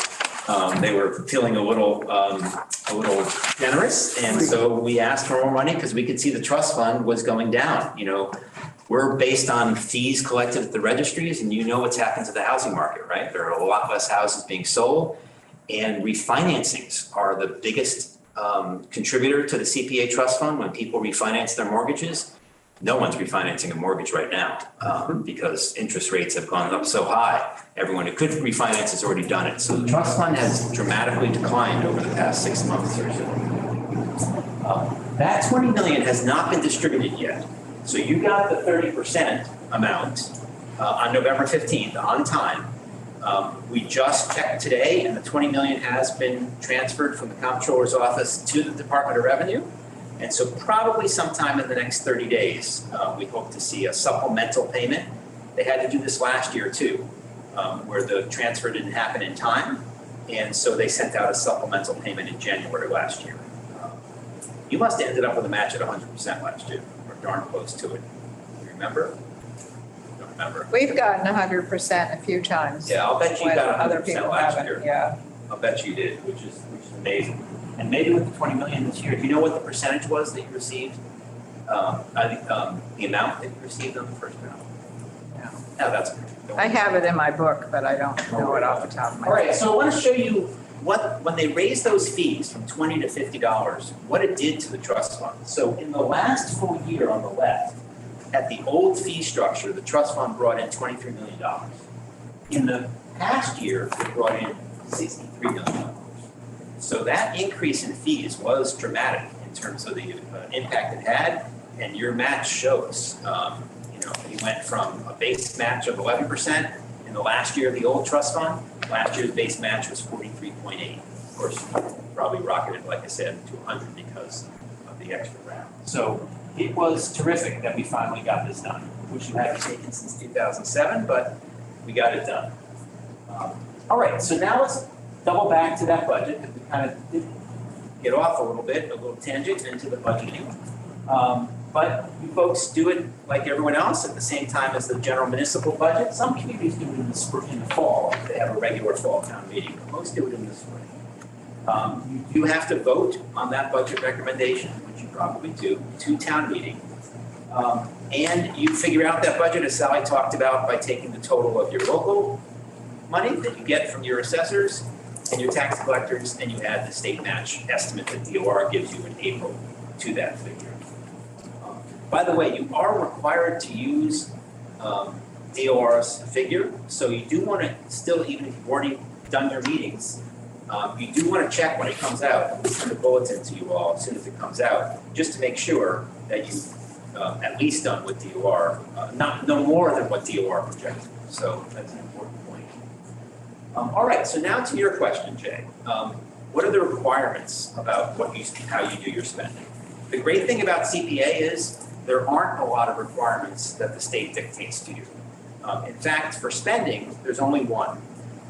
they were feeling a little generous. And so we asked for more money because we could see the trust fund was going down. We're based on fees collected at the registries, and what's happened to the housing market, right? There are a lot less houses being sold, and refinancings are the biggest contributor to the CPA trust fund. When people refinance their mortgages, no one's refinancing a mortgage right now because interest rates have gone up so high. Everyone who could refinance has already done it. So the trust fund has dramatically declined over the past 6 months or so. That 20 million has not been distributed yet. So you got the 30% amount on November 15th on time. We just checked today, and the 20 million has been transferred from the comptroller's office to the Department of Revenue. And so probably sometime in the next 30 days, we hope to see a supplemental payment. They had to do this last year too, where the transfer didn't happen in time. And so they sent out a supplemental payment in January last year. You must have ended up with a match at 100% last year, or darn close to it. You remember? Remember. We've gotten 100% a few times. Yeah, I'll bet you when got other 100% people last haven't. year. Yeah. I'll bet you did, which is amazing. And maybe with the 20 million this year, do you know what the percentage was that you received? The amount that you received on the first round? No, that's okay. I have it in my book, but I don't know it off the top of my head. All right, so I want to show you when they raised those fees from $20 to $50, what it did to the trust fund. So in the last full year on the left, at the old fee structure, the trust fund brought in $23 million. In the past year, it brought in $63 million. So that increase in fees was dramatic in terms of the impact it had, and your match shows. You went from a base match of 11% in the last year of the old trust fund. Last year's base match was 43.8. Of course, probably rocketed, like I said, to 100 because of the extra round. So it was terrific that we finally got this done, which you hadn't taken since 2007, but we got it done. All right, so now let's double back to that budget, because we kind of did get off a little bit, a little tangent into the budgeting. But you folks do it like everyone else at the same time as the general municipal budget. Some communities do it in the spring, in the fall. They have a regular fall town meeting, but most do it in the spring. You do have to vote on that budget recommendation, which you probably do, to town meeting. And you figure out that budget, as Sally talked about, by taking the total of your local money that you get from your assessors and your tax collectors, and you add the state match estimate that DOR gives you in April to that figure. By the way, you are required to use DOR's figure, so you do want to still, even if you've already done your meetings, you do want to check when it comes out. We'll send a bulletin to you all as soon as it comes out, just to make sure that you've at least done what DOR, no more than what DOR projected. So that's an important point. All right, so now to your question, Jay. What are the requirements about how you do your spending? The great thing about CPA is there aren't a lot of requirements that the state dictates to you. In fact, for spending, there's only one.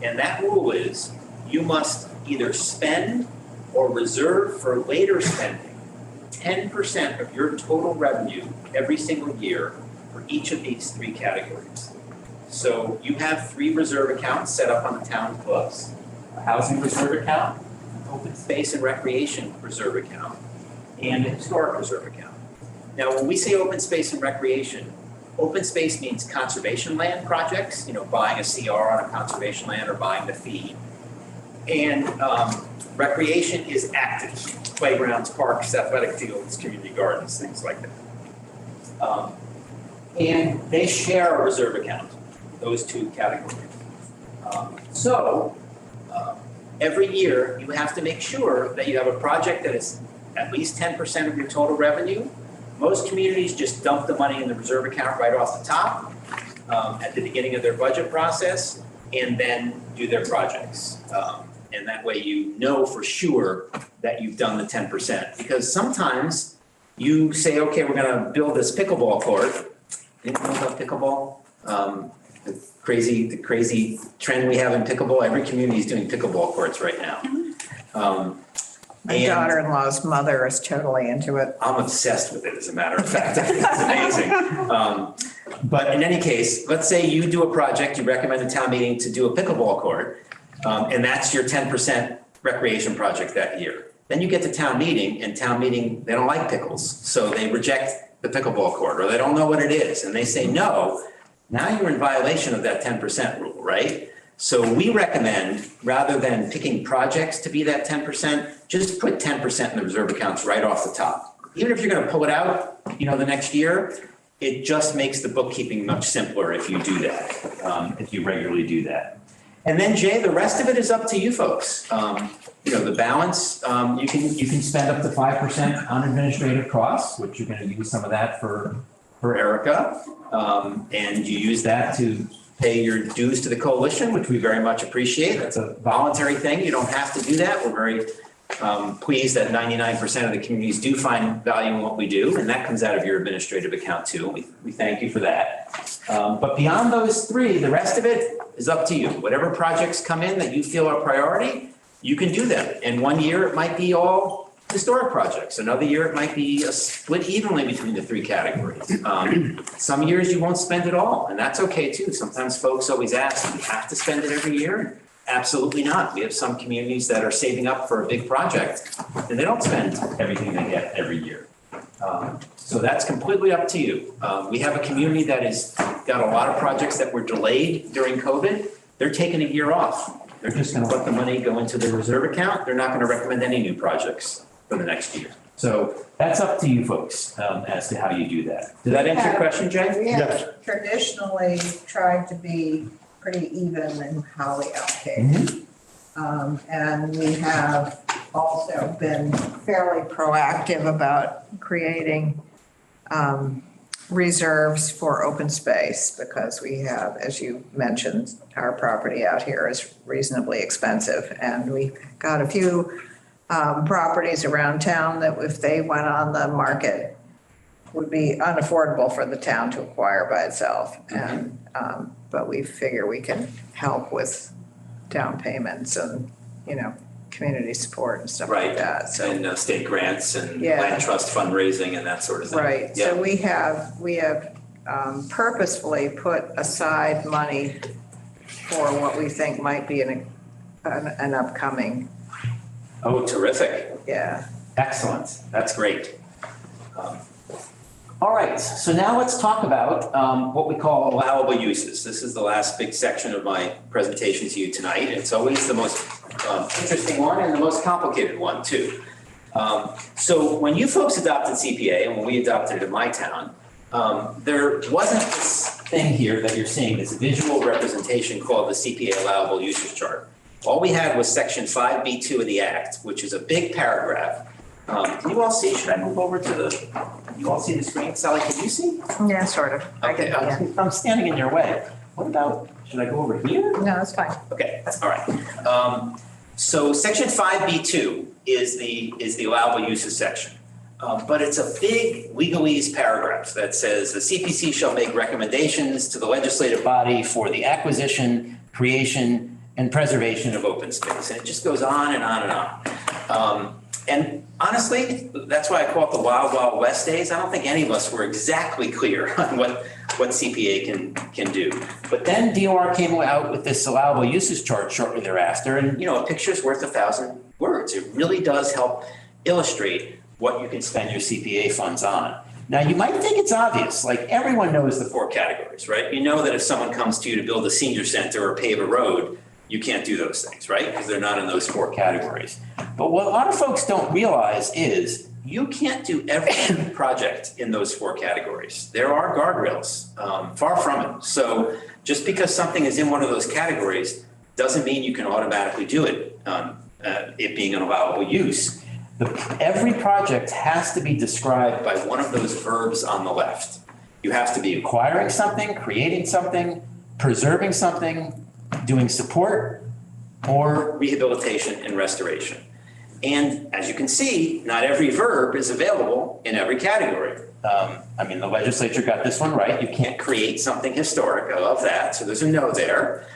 And that rule is you must either spend or reserve for later spending 10% of your total revenue every single year for each of these three categories. So you have 3 reserve accounts set up on the town books: a housing reserve account, an open space and recreation reserve account, and a historic reserve account. Now, when we say open space and recreation, open space means conservation land projects, buying a CR on a conservation land or buying the fee. And recreation is active, playgrounds, parks, athletic fields, community gardens, things like that. And they share a reserve account, those 2 categories. Every year you have to make sure that you have a project that is at least 10% of your total revenue. Most communities just dump the money in the reserve account right off the top at the beginning of their budget process and then do their projects. And that way you know for sure that you've done the 10%. Because sometimes you say, okay, we're gonna build this pickleball court. Anyone know about pickleball? The crazy trend we have in pickleball, every community is doing pickleball courts right now. My daughter-in-law's mother is totally into it. I'm obsessed with it, as a matter of fact. I think it's amazing. But in any case, let's say you do a project, you recommend a town meeting to do a pickleball court, and that's your 10% recreation project that year. Then you get to town meeting, and town meeting, they don't like pickles, so they reject the pickleball court, or they don't know what it is, and they say no. Now you're in violation of that 10% rule, right? So we recommend, rather than picking projects to be that 10%, just put 10% in the reserve accounts right off the top. Even if you're gonna pull it out, the next year, it just makes the bookkeeping much simpler if you do that, if you regularly do that. And then Jay, the rest of it is up to you folks. The balance, you can spend up to 5% on administrative costs, which you're gonna use some of that for Erica. And you use that to pay your dues to the coalition, which we very much appreciate. That's a voluntary thing. You don't have to do that. We're very pleased that 99% of the communities do find value in what we do, and that comes out of your administrative account too. We thank you for that. But beyond those 3, the rest of it is up to you. Whatever projects come in that you feel are priority, you can do them. And one year it might be all historic projects. Another year it might be a split evenly between the 3 categories. Some years you won't spend it all, and that's okay too. Sometimes folks always ask, do we have to spend it every year? Absolutely not. We have some communities that are saving up for a big project and they don't spend everything they get every year. So that's completely up to you. We have a community that has got a lot of projects that were delayed during COVID. They're taking a year off. They're just going to let the money go into the reserve account. They're not going to recommend any new projects for the next year. So that's up to you folks as to how you do that. Did that answer your question, Jay? We Yes. have traditionally tried to be pretty even in how we allocate. And we have also been fairly proactive about creating reserves for open space because we have, as you mentioned, our property out here is reasonably expensive. And we got a few properties around town that if they went on the market would be unaffordable for the town to acquire by itself. And but we figure we can help with down payments and, community support and stuff like that. So, and state grants and Yeah. land trust fundraising and that sort of thing. right, Yeah. so we have purposefully put aside money for what we think might be an upcoming, Oh, terrific. yeah. Excellent. That's great. All right, so now let's talk about what we call allowable uses. This is the last big section of my presentation to you tonight. It's always the most interesting one and the most complicated one too. So when you folks adopted CPA and when we adopted it in my town, there wasn't this thing here that you're seeing, this visual representation called the CPA allowable uses chart. All we had was section 5B2 of the Act, which is a big paragraph. Can you all see? Should I move over to you all see the screen? Sally, can you see? Yeah, sort of. Okay, I'm standing in your way. What about, should I go over here? No, it's fine. Okay, all right. So section 5B2 is the allowable uses section. but it's a big legalese paragraph that says the CPC shall make recommendations to the legislative body for the acquisition, creation, and preservation of open space. And it just goes on and on and on. And honestly, that's why I call it the Wild Wild West days. I don't think any of us were exactly clear on what CPA can do. But then DOR came out with this allowable uses chart shortly thereafter. And, you know, a picture's worth 1,000 words. It really does help illustrate what you can spend your CPA funds on. Now, you might think it's obvious, like everyone knows the 4 categories, right? You know that if someone comes to you to build a senior center or pave a road, you can't do those things, right? Because they're not in those 4 categories. But what a lot of folks don't realize is you can't do every project in those 4 categories. There are guardrails, far from it. So just because something is in one of those categories doesn't mean you can automatically do it, it being an allowable use. Every project has to be described by one of those verbs on the left. You have to be acquiring something, creating something, preserving something, doing support, or rehabilitation and restoration. And as you can see, not every verb is available in every category. I mean, the legislature got this one right. You can't create something historic. I love that. So there's a no there.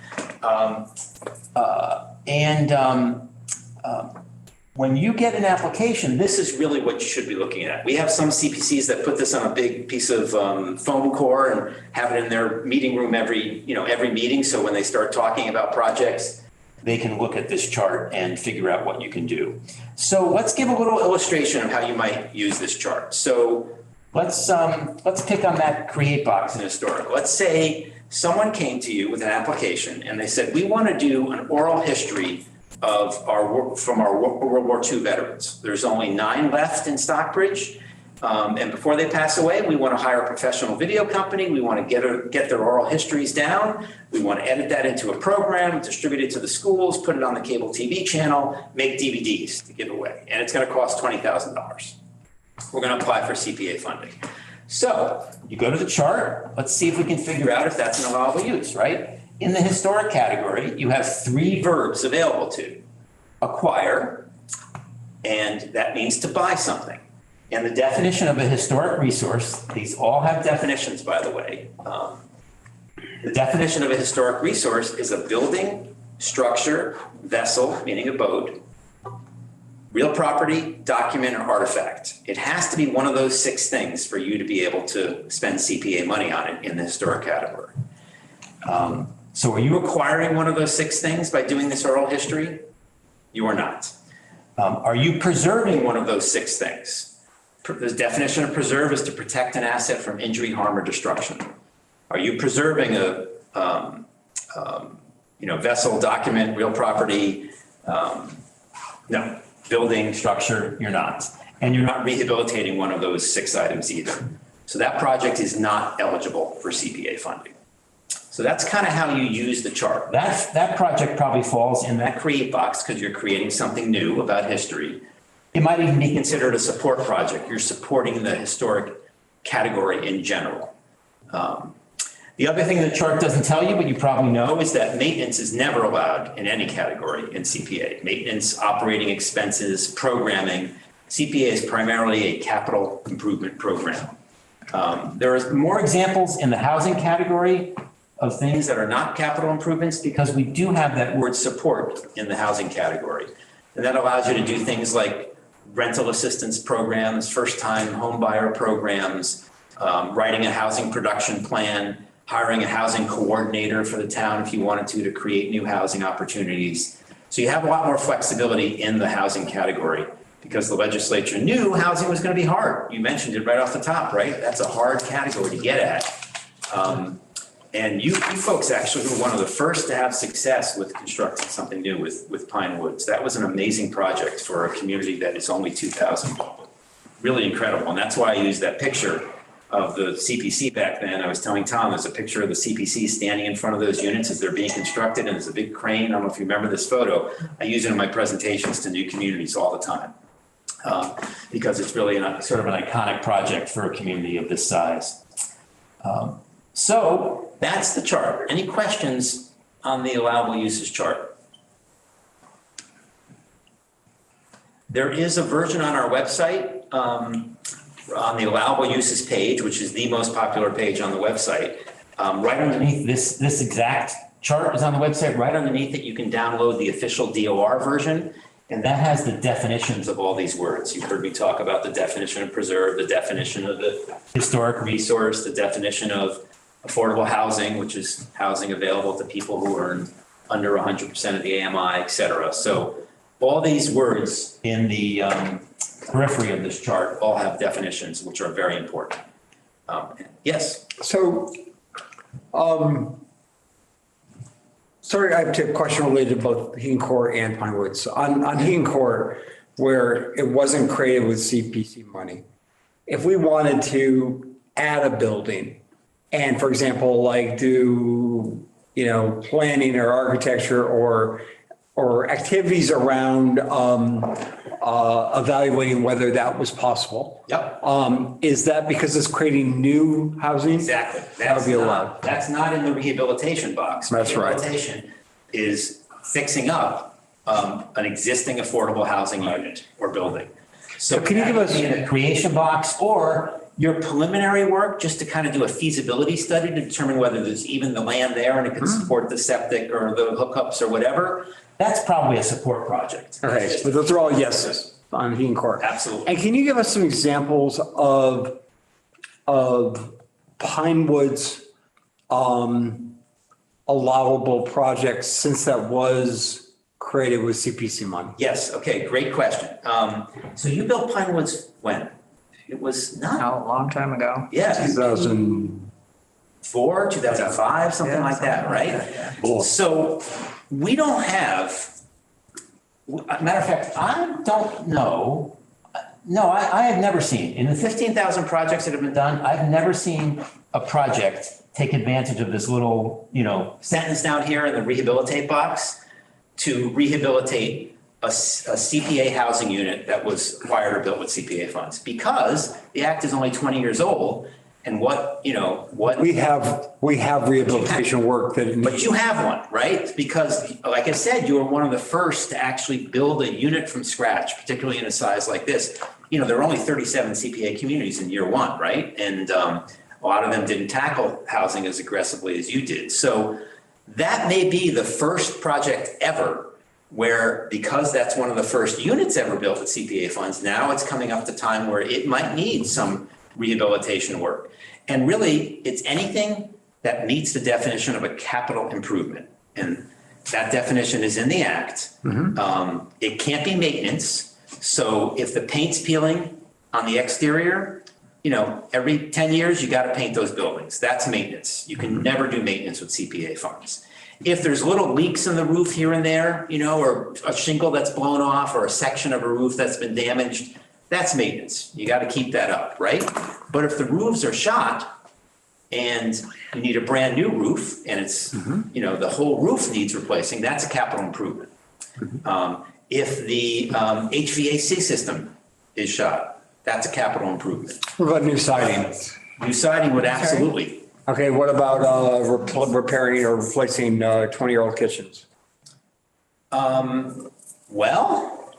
When you get an application, this is really what you should be looking at. We have some CPCs that put this on a big piece of foam core and have it in their meeting room every meeting. So when they start talking about projects, they can look at this chart and figure out what you can do. So let's give a little illustration of how you might use this chart. So let's pick on that create box in historic. Let's say someone came to you with an application and they said, we want to do an oral history of from our World War II veterans. There's only 9 left in Stockbridge. And before they pass away, we want to hire a professional video company. We want to get their oral histories down. We want to edit that into a program, distribute it to the schools, put it on the cable TV channel, make DVDs to give away. And it's going to cost $20,000. We're going to apply for CPA funding. So you go to the chart. Let's see if we can figure out if that's an allowable use, right? In the historic category, you have 3 verbs available to acquire, and that means to buy something. And the definition of a historic resource, these all have definitions, by the way. The definition of a historic resource is a building, structure, vessel, meaning a boat, real property, document, or artifact. It has to be one of those 6 things for you to be able to spend CPA money on it in the historic category. So are you acquiring one of those 6 things by doing this oral history? You are not. Are you preserving one of those 6 things? The definition of preserve is to protect an asset from injury, harm, or destruction. Are you preserving a vessel, document, real property? No. Building, structure, you're not. And you're not rehabilitating one of those 6 items either. So that project is not eligible for CPA funding. So that's kind of how you use the chart. That project probably falls in that create box because you're creating something new about history. It might even be considered a support project. You're supporting the historic category in general. The other thing the chart doesn't tell you, but you probably know, is that maintenance is never allowed in any category in CPA. Maintenance, operating expenses, programming. CPA is primarily a capital improvement program. There are more examples in the housing category of things that are not capital improvements because we do have that word support in the housing category. And that allows you to do things like rental assistance programs, first-time home buyer programs, writing a housing production plan, hiring a housing coordinator for the town if you wanted to create new housing opportunities. So you have a lot more flexibility in the housing category because the legislature knew housing was going to be hard. You mentioned it right off the top, right? That's a hard category to get at. And you folks actually were one of the first to have success with constructing something new with Pine Woods. That was an amazing project for a community that is only 2,000 people. Really incredible. And that's why I used that picture of the CPC back then. I was telling Tom, there's a picture of the CPC standing in front of those units as they're being constructed, and there's a big crane. I don't know if you remember this photo. I use it in my presentations to new communities all the time because it's really sort of an iconic project for a community of this size. So that's the chart. Any questions on the allowable uses chart? There is a version on our website, on the allowable uses page, which is the most popular page on the website. Right underneath this exact chart is on the website. Right underneath it, you can download the official DOR version. And that has the definitions of all these words. You've heard me talk about the definition of preserve, the definition of the historic resource, the definition of affordable housing, which is housing available to people who earn under 100% of the AMI, et cetera. So all these words in the periphery of this chart all have definitions, which are very important. Yes. So, sorry, I have a question related to both Heaton Court and Pine Woods. On Heaton Court, where it wasn't created with CPC money, if we wanted to add a building and, for example, like do, planning or architecture or activities around evaluating whether that was possible. Yep. Is that because it's creating new housing? Exactly. That would be allowed. That's not in the rehabilitation box. That's right. Rehabilitation is fixing up an existing affordable housing unit or building. So can you give us in a creation box or your preliminary work just to kind of do a feasibility study to determine whether there's even the land there and it can support the septic or the hookups or whatever? That's probably a support project. Okay, but those are all yeses on Heaton Court. Absolutely. And can you give us some examples of Pine Woods allowable projects since that was created with CPC money? Yes. Okay. Great question. So you built Pine Woods when? It was not. A long time ago. Yeah. 2004, 2005, something like that, right? Cool. So we don't have, matter of fact, I don't know. No, I have never seen, in the 15,000 projects that have been done, I've never seen a project take advantage of this little, sentence down here in the rehabilitate box to rehabilitate a CPA housing unit that was acquired or built with CPA funds, because the act is only 20 years old. And what we have rehabilitation work that. But you have one, right? Because like I said, you were one of the first to actually build a unit from scratch, particularly in a size like this. There are only 37 CPA communities in year one, right? And a lot of them didn't tackle housing as aggressively as you did. So that may be the first project ever where, because that's one of the first units ever built with CPA funds, now it's coming up to time where it might need some rehabilitation work. And really, it's anything that meets the definition of a capital improvement. And that definition is in the act. It can't be maintenance. So if the paint's peeling on the exterior, every 10 years, you got to paint those buildings. That's maintenance. You can never do maintenance with CPA funds. If there's little leaks in the roof here and there, or a shingle that's blown off or a section of a roof that's been damaged, that's maintenance. You got to keep that up, right? But if the roofs are shot and you need a brand new roof and it's, the whole roof needs replacing, that's a capital improvement. If the HVAC system is shot, that's a capital improvement. What about new siding? New siding would absolutely. Okay, what about repairing or replacing 20-year-old kitchens? Well,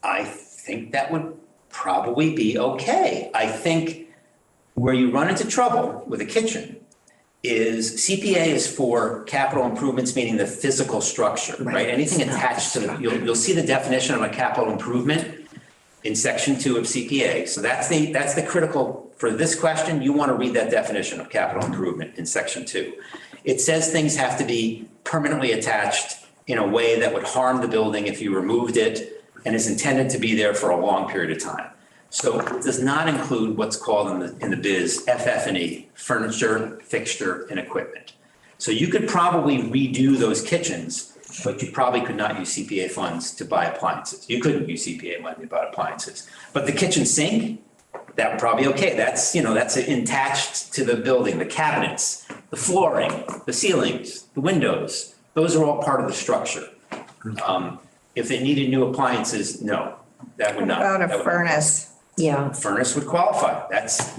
I think that would probably be okay. I think where you run into trouble with a kitchen is CPA is for capital improvements, meaning the physical structure, right? Anything attached to the, you'll see the definition of a capital improvement in section 2 of CPA. So that's the critical, for this question, you want to read that definition of capital improvement in section 2. It says things have to be permanently attached in a way that would harm the building if you removed it, and is intended to be there for a long period of time. So it does not include what's called in the biz FF&E, furniture, fixture, and equipment. So you could probably redo those kitchens, but you probably could not use CPA funds to buy appliances. You couldn't use CPA money to buy appliances. But the kitchen sink, that would probably be okay. That's attached to the building, the cabinets, the flooring, the ceilings, the windows. Those are all part of the structure. If they needed new appliances, no, that would not. What about a furnace? Yeah. Furnace would qualify. That's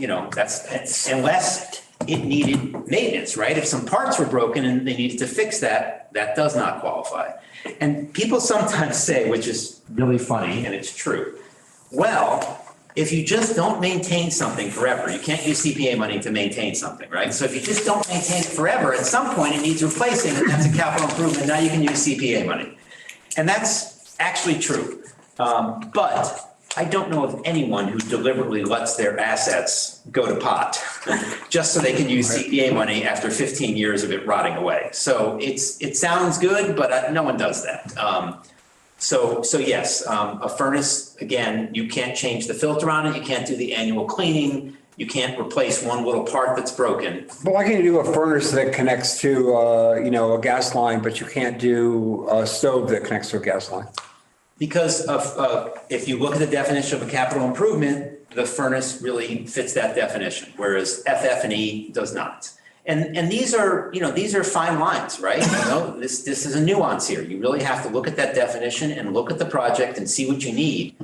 unless it needed maintenance, right? If some parts were broken and they needed to fix that, that does not qualify. And people sometimes say, which is really funny, and it's true, well, if you just don't maintain something forever, you can't use CPA money to maintain something, right? So if you just don't maintain it forever, at some point it needs replacing, and that's a capital improvement. Now you can use CPA money. And that's actually true. But I don't know of anyone who deliberately lets their assets go to pot just so they can use CPA money after 15 years of it rotting away. So it sounds good, but no one does that. So yes, a furnace, again, you can't change the filter on it. You can't do the annual cleaning. You can't replace one little part that's broken. But why can't you do a furnace that connects to, a gas line, but you can't do a stove that connects to a gas line? Because if you look at the definition of a capital improvement, the furnace really fits that definition, whereas FF&E does not. And these are fine lines, right? This is a nuance here. You really have to look at that definition and look at the project and see what you need.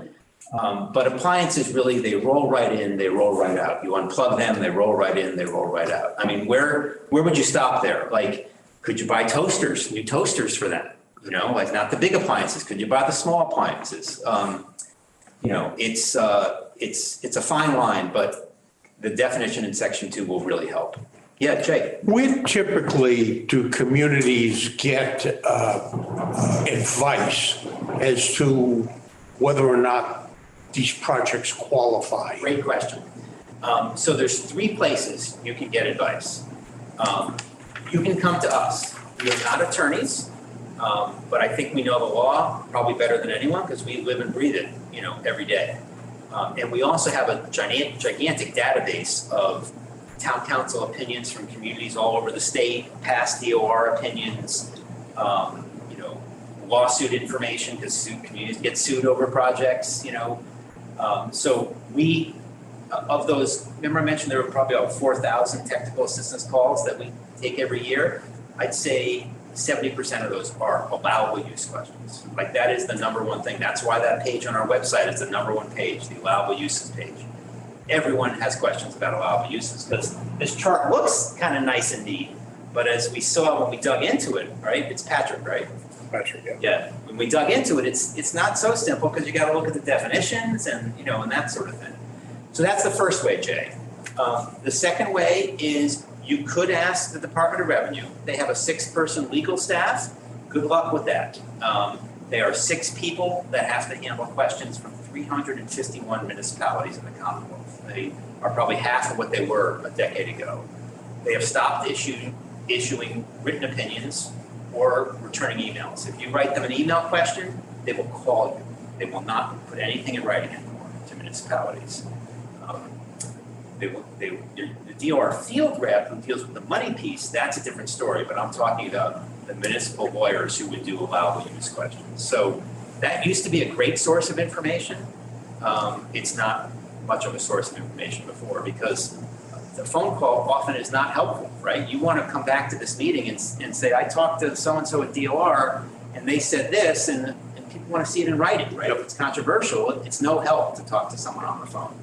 But appliances really, they roll right in, they roll right out. You unplug them, they roll right in, they roll right out. I mean, where would you stop there? Like, could you buy toasters, new toasters for them? Like not the big appliances. Could you buy the small appliances? It's a fine line, but the definition in section 2 will really help. Yeah, Jay. Where typically do communities get advice as to whether or not these projects qualify? Great question. So there's 3 places you can get advice. You can come to us. We are not attorneys. But I think we know the law probably better than anyone because we live and breathe it, every day. And we also have a gigantic database of town council opinions from communities all over the state, past DOR opinions, lawsuit information because communities get sued over projects, So we, of those, remember I mentioned there were probably about 4,000 technical assistance calls that we take every year. I'd say 70% of those are allowable use questions. Like that is the number one thing. That's why that page on our website is the number 1 page, the allowable uses page. Everyone has questions about allowable uses because this chart looks kind of nice and neat, but as we saw when we dug into it, right? It's Patrick, right? Patrick, yeah. Yeah. When we dug into it, it's not so simple because you got to look at the definitions and and that sort of thing. So that's the first way, Jay. The second way is you could ask the Department of Revenue. They have a 6-person legal staff. Good luck with that. They are 6 people that have to handle questions from 351 municipalities in the Commonwealth. They are probably half of what they were a decade ago. They have stopped issuing written opinions or returning emails. If you write them an email question, they will call you. They will not put anything in writing anymore to municipalities. The DOR field rep who deals with the money piece, that's a different story, but I'm talking about the municipal lawyers who would do allowable use questions. So that used to be a great source of information. It's not much of a source of information before because the phone call often is not helpful, right? You want to come back to this meeting and say, I talked to so-and-so at DOR and they said this, and people want to see it in writing, right? If it's controversial, it's no help to talk to someone on the phone.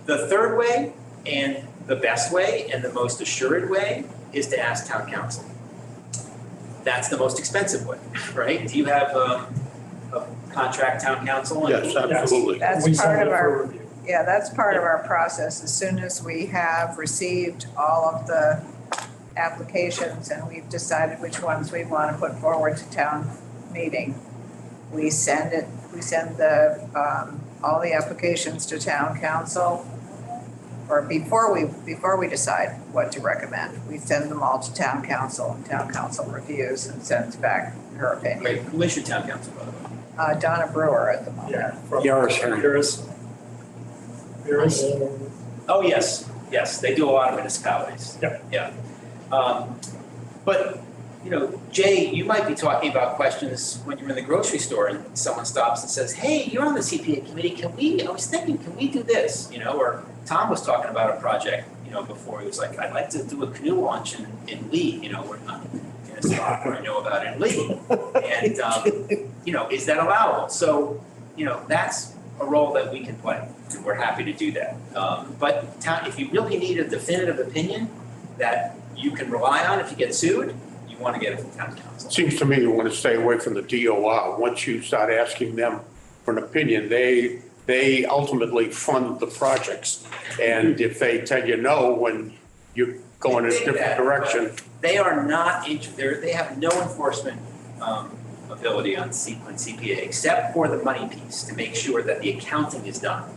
The third way and the best way and the most assured way is to ask town council. That's the most expensive way, right? Do you have a contract town council? Yes, absolutely. That's part of our, that's part of our process. As soon as we have received all of the applications and we've decided which ones we want to put forward to town meeting, we send all the applications to town council, or before we decide what to recommend, we send them all to town council, and town council reviews and sends back her opinion. Great. Who is your town council, by the way? Donna Brewer at the moment. Yaris. Oh, yes, they do a lot of municipalities. Yep. Yeah. But, Jay, you might be talking about questions when you're in the grocery store and someone stops and says, hey, you're on the CPA committee, I was thinking, can we do this? Or Tom was talking about a project, before. He was like, I'd like to do a canoe launch in Lee, we're not in a spot where I know about in Lee. And, is that allowable? So, that's a role that we can play, and we're happy to do that. But if you really need a definitive opinion that you can rely on if you get sued, you want to get it from town council. Seems to me you want to stay away from the DOR. Once you start asking them for an opinion, they ultimately fund the projects. And if they tell you no when you're going in a different direction. They are not, they have no enforcement ability on CPA, except for the money piece, to make sure that the accounting is done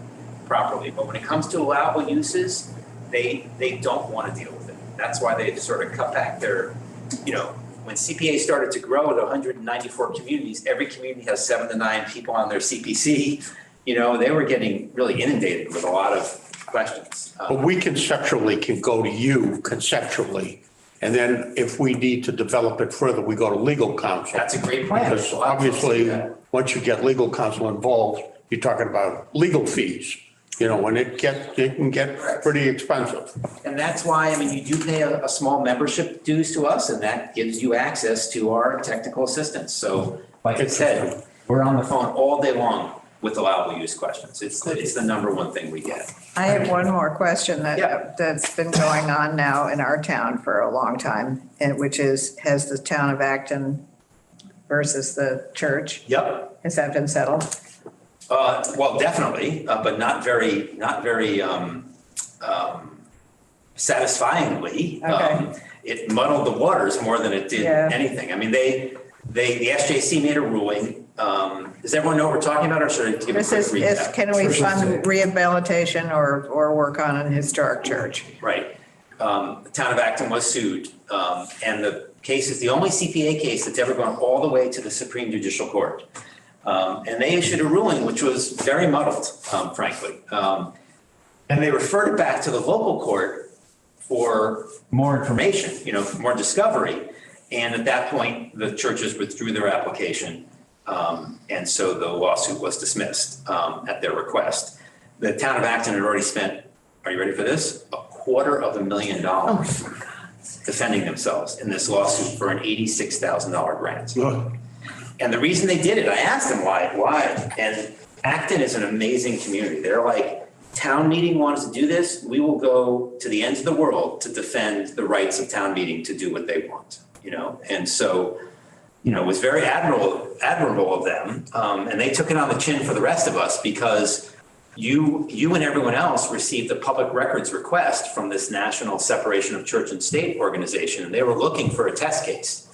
properly. But when it comes to allowable uses, they don't want to deal with it. That's why they sort of cut back their, when CPA started to grow at 194 communities, every community has 7 to 9 people on their CPC. They were getting really inundated with a lot of questions. But we conceptually can go to you conceptually. And then if we need to develop it further, we go to legal counsel. That's a great plan. Because obviously, once you get legal counsel involved, you're talking about legal fees, when it can get pretty expensive. And that's why, you do pay a small membership dues to us, and that gives you access to our technical assistance. So like I said, we're on the phone all day long with allowable use questions. It's the number one thing we get. I have one more question Yeah. that's been going on now in our town for a long time, and which is, has the town of Acton versus the church, Yep. has that been settled? Well, definitely, but not very satisfyingly. Okay. It muddled the waters more than it did Yeah. anything. The SJC made a ruling. Does everyone know what we're talking about, or should I give a This quick is, recap? can we fund rehabilitation or work on a historic church? Right. The town of Acton was sued, and the case is the only CPA case that's ever gone all the way to the Supreme Judicial Court. And they issued a ruling which was very muddled, frankly. And they referred it back to the local court for more information, for more discovery. And at that point, the churches withdrew their application. And so the lawsuit was dismissed at their request. The town of Acton had already spent, are you ready for this? $250,000 defending themselves in this lawsuit for an $86,000 grant. And the reason they did it, I asked them why. And Acton is an amazing community. They're like, town meeting wants to do this, we will go to the ends of the world to defend the rights of town meeting to do what they want, And so, it was very admirable of them. And they took it on the chin for the rest of us because you and everyone else received a public records request from this National Separation of Church and State organization. And they were looking for a test case.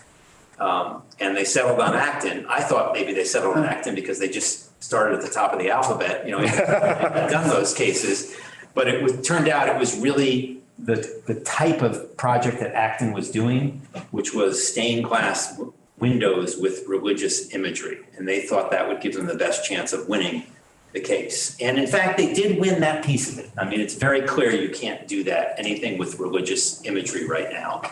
And they settled on Acton. I thought maybe they settled on Acton because they just started at the top of the alphabet, done those cases. But turned out it was really the type of project that Acton was doing, which was stained glass windows with religious imagery. And they thought that would give them the best chance of winning the case. And in fact, they did win that piece of it. It's very clear you can't do that, anything with religious imagery right now.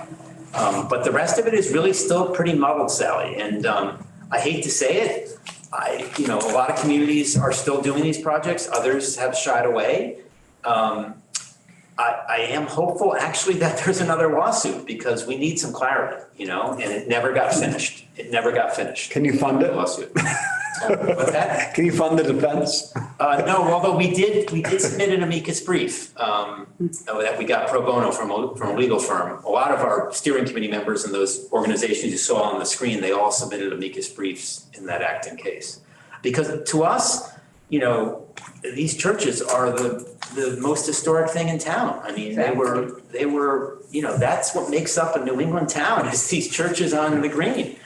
But the rest of it is really still pretty muddled, Sally. And I hate to say it, a lot of communities are still doing these projects. Others have shied away. I am hopeful actually that there's another lawsuit because we need some clarity, and it never got finished. Can you fund it? Lawsuit. What's that? Can you fund the defense? No, although we did submit an amicus brief that we got pro bono from a legal firm. A lot of our steering committee members and those organizations you saw on the screen, they all submitted amicus briefs in that Acton case. Because to us, these churches are the most historic thing in town. They were, that's what makes up a New England town is these churches on the green.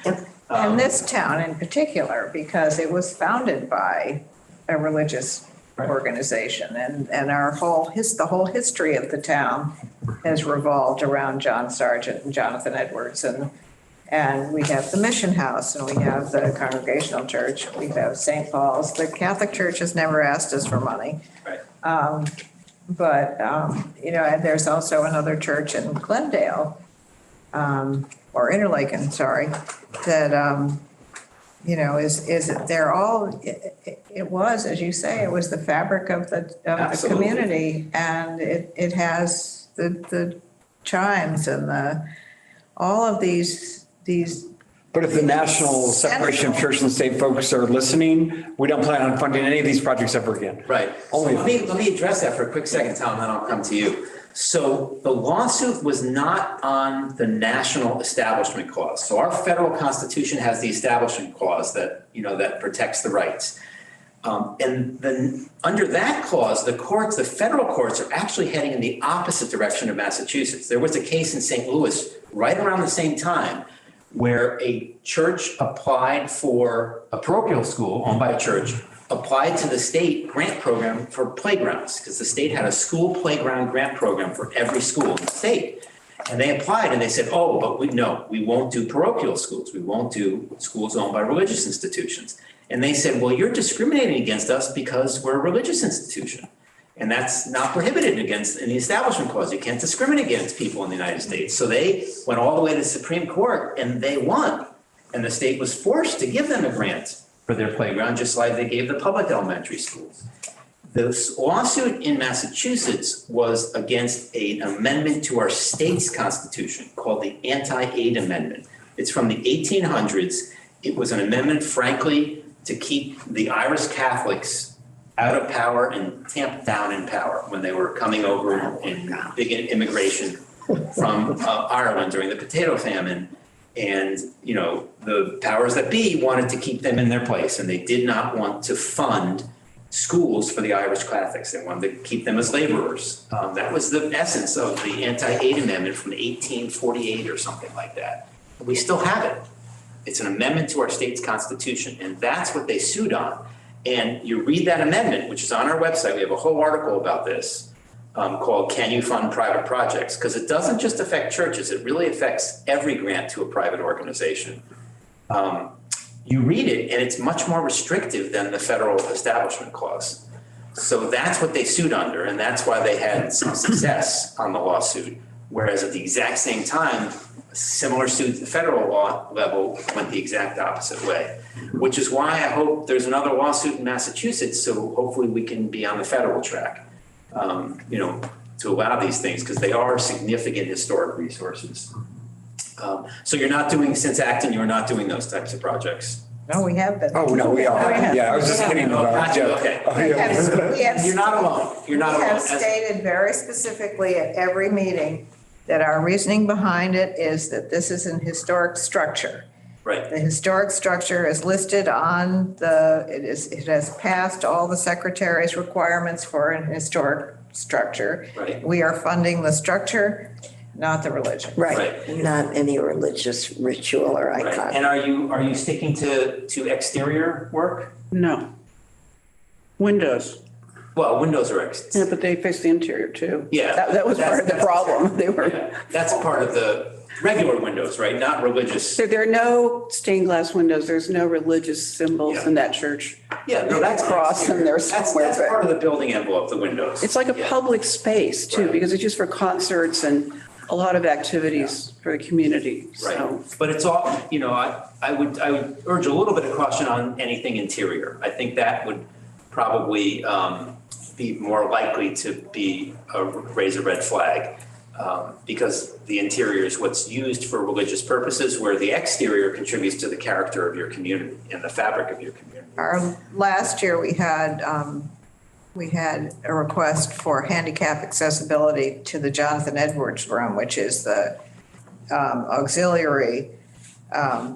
And this town in particular, because it was founded by a religious organization, and the whole history of the town has revolved around John Sargent and Jonathan Edwards, and we have the Mission House, and we have the Congregational Church, we have St. Paul's. The Catholic Church has never asked us for money. Right. And there's also another church in Glendale, or Interlaken, sorry, that, they're all, it was, as you say, it was the fabric of the community. And it has the chimes and all of these. But if the National Separation of Church and State folks are listening, we don't plan on funding any of these projects ever again. Right. So let me address that for a quick second, Tom, and then I'll come to you. So the lawsuit was not on the national establishment clause. So our federal constitution has the establishment clause that, that protects the rights. And then under that clause, the federal courts are actually heading in the opposite direction of Massachusetts. There was a case in St. Louis right around the same time where a church applied for a parochial school owned by a church, applied to the state grant program for playgrounds, because the state had a school playground grant program for every school in the state. And they applied and they said, oh, but we won't do parochial schools. We won't do schools owned by religious institutions. And they said, well, you're discriminating against us because we're a religious institution. And that's not prohibited in the Establishment Clause. You can't discriminate against people in the United States. So they went all the way to the Supreme Court and they won. And the state was forced to give them a grant for their playground, just like they gave the public elementary schools. This lawsuit in Massachusetts was against an amendment to our state's constitution called the Anti-Aid Amendment. It's from the 1800s. It was an amendment, frankly, to keep the Irish Catholics out of power and tamped down in power when they were coming over in big immigration from Ireland during the potato famine. And, the powers that be wanted to keep them in their place, and they did not want to fund schools for the Irish Catholics. They wanted to keep them as laborers. That was the essence of the Anti-Aid Amendment from 1848 or something like that. We still have it. It's an amendment to our state's constitution, and that's what they sued on. And you read that amendment, which is on our website. We have a whole article about this called Can You Fund Private Projects? Because it doesn't just affect churches. It really affects every grant to a private organization. You read it, and it's much more restrictive than the federal Establishment Clause. So that's what they sued under, and that's why they had some success on the lawsuit. Whereas at the exact same time, a similar suit at the federal law level went the exact opposite way, which is why I hope there's another lawsuit in Massachusetts, so hopefully we can be on the federal track, to allow these things, because they are significant historic resources. So you're not doing, since Acton, you're not doing those types of projects? No, we have been. Oh, no, we are. Yeah, I was just kidding about it. Okay. Oh, yeah. We have You're not alone. You're not We alone. have stated very specifically at every meeting that our reasoning behind it is that this is an historic structure. Right. The historic structure is listed on it has passed all the secretary's requirements for an historic structure. Right. We are funding the structure, not the religion. Right, not any religious ritual or Right. icon. And are you sticking to exterior work? No. Windows. Well, windows are Yeah, but they face the interior too. Yeah. That was part of the problem. They were, That's part of the regular windows, right? Not religious. there are no stained glass windows. There's no religious symbols in that church. Yeah, no, that's Cross and there's somewhere. That's part of the building envelope, the windows. It's like a Yeah. public space too, Right. because it's used for concerts and a lot of activities for the community. Right, So but it's all, I would urge a little bit of caution on anything interior. I think that would probably be more likely to be raise a red flag. Because the interior is what's used for religious purposes, where the exterior contributes to the character of your community and the fabric of your community. Last year, we had a request for handicap accessibility to the Jonathan Edwards room, which is the auxiliary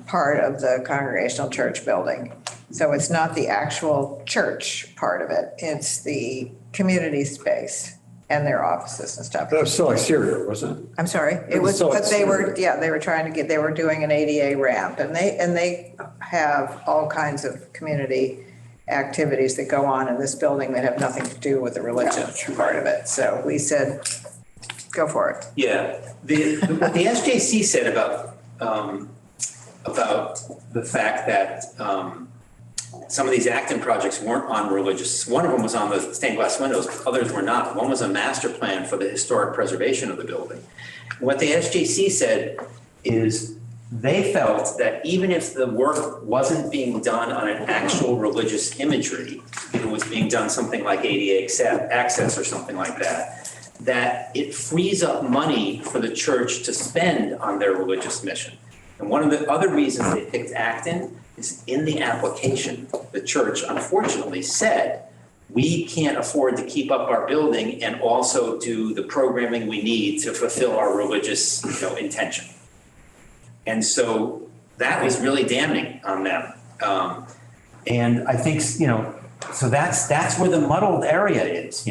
part of the Congregational Church building. So it's not the actual church part of it. It's the community space and their offices and stuff. That was still exterior, wasn't it? I'm sorry, It it was was, so but they were doing an ADA ramp, and they have all kinds of community activities that go on in this building that have nothing to do with the religion part of it. So we said, go for it. Yeah, what the SJC said about the fact that some of these Acton projects weren't on religious. One of them was on the stained glass windows, others were not. One was a master plan for the historic preservation of the building. What the SJC said is they felt that even if the work wasn't being done on an actual religious imagery, if it was being done something like ADA access or something like that, that it frees up money for the church to spend on their religious mission. And one of the other reasons they picked Acton is in the application, the church unfortunately said we can't afford to keep up our building and also do the programming we need to fulfill our religious, intention. And so that was really damning on them. And I think, so that's where the muddled area is,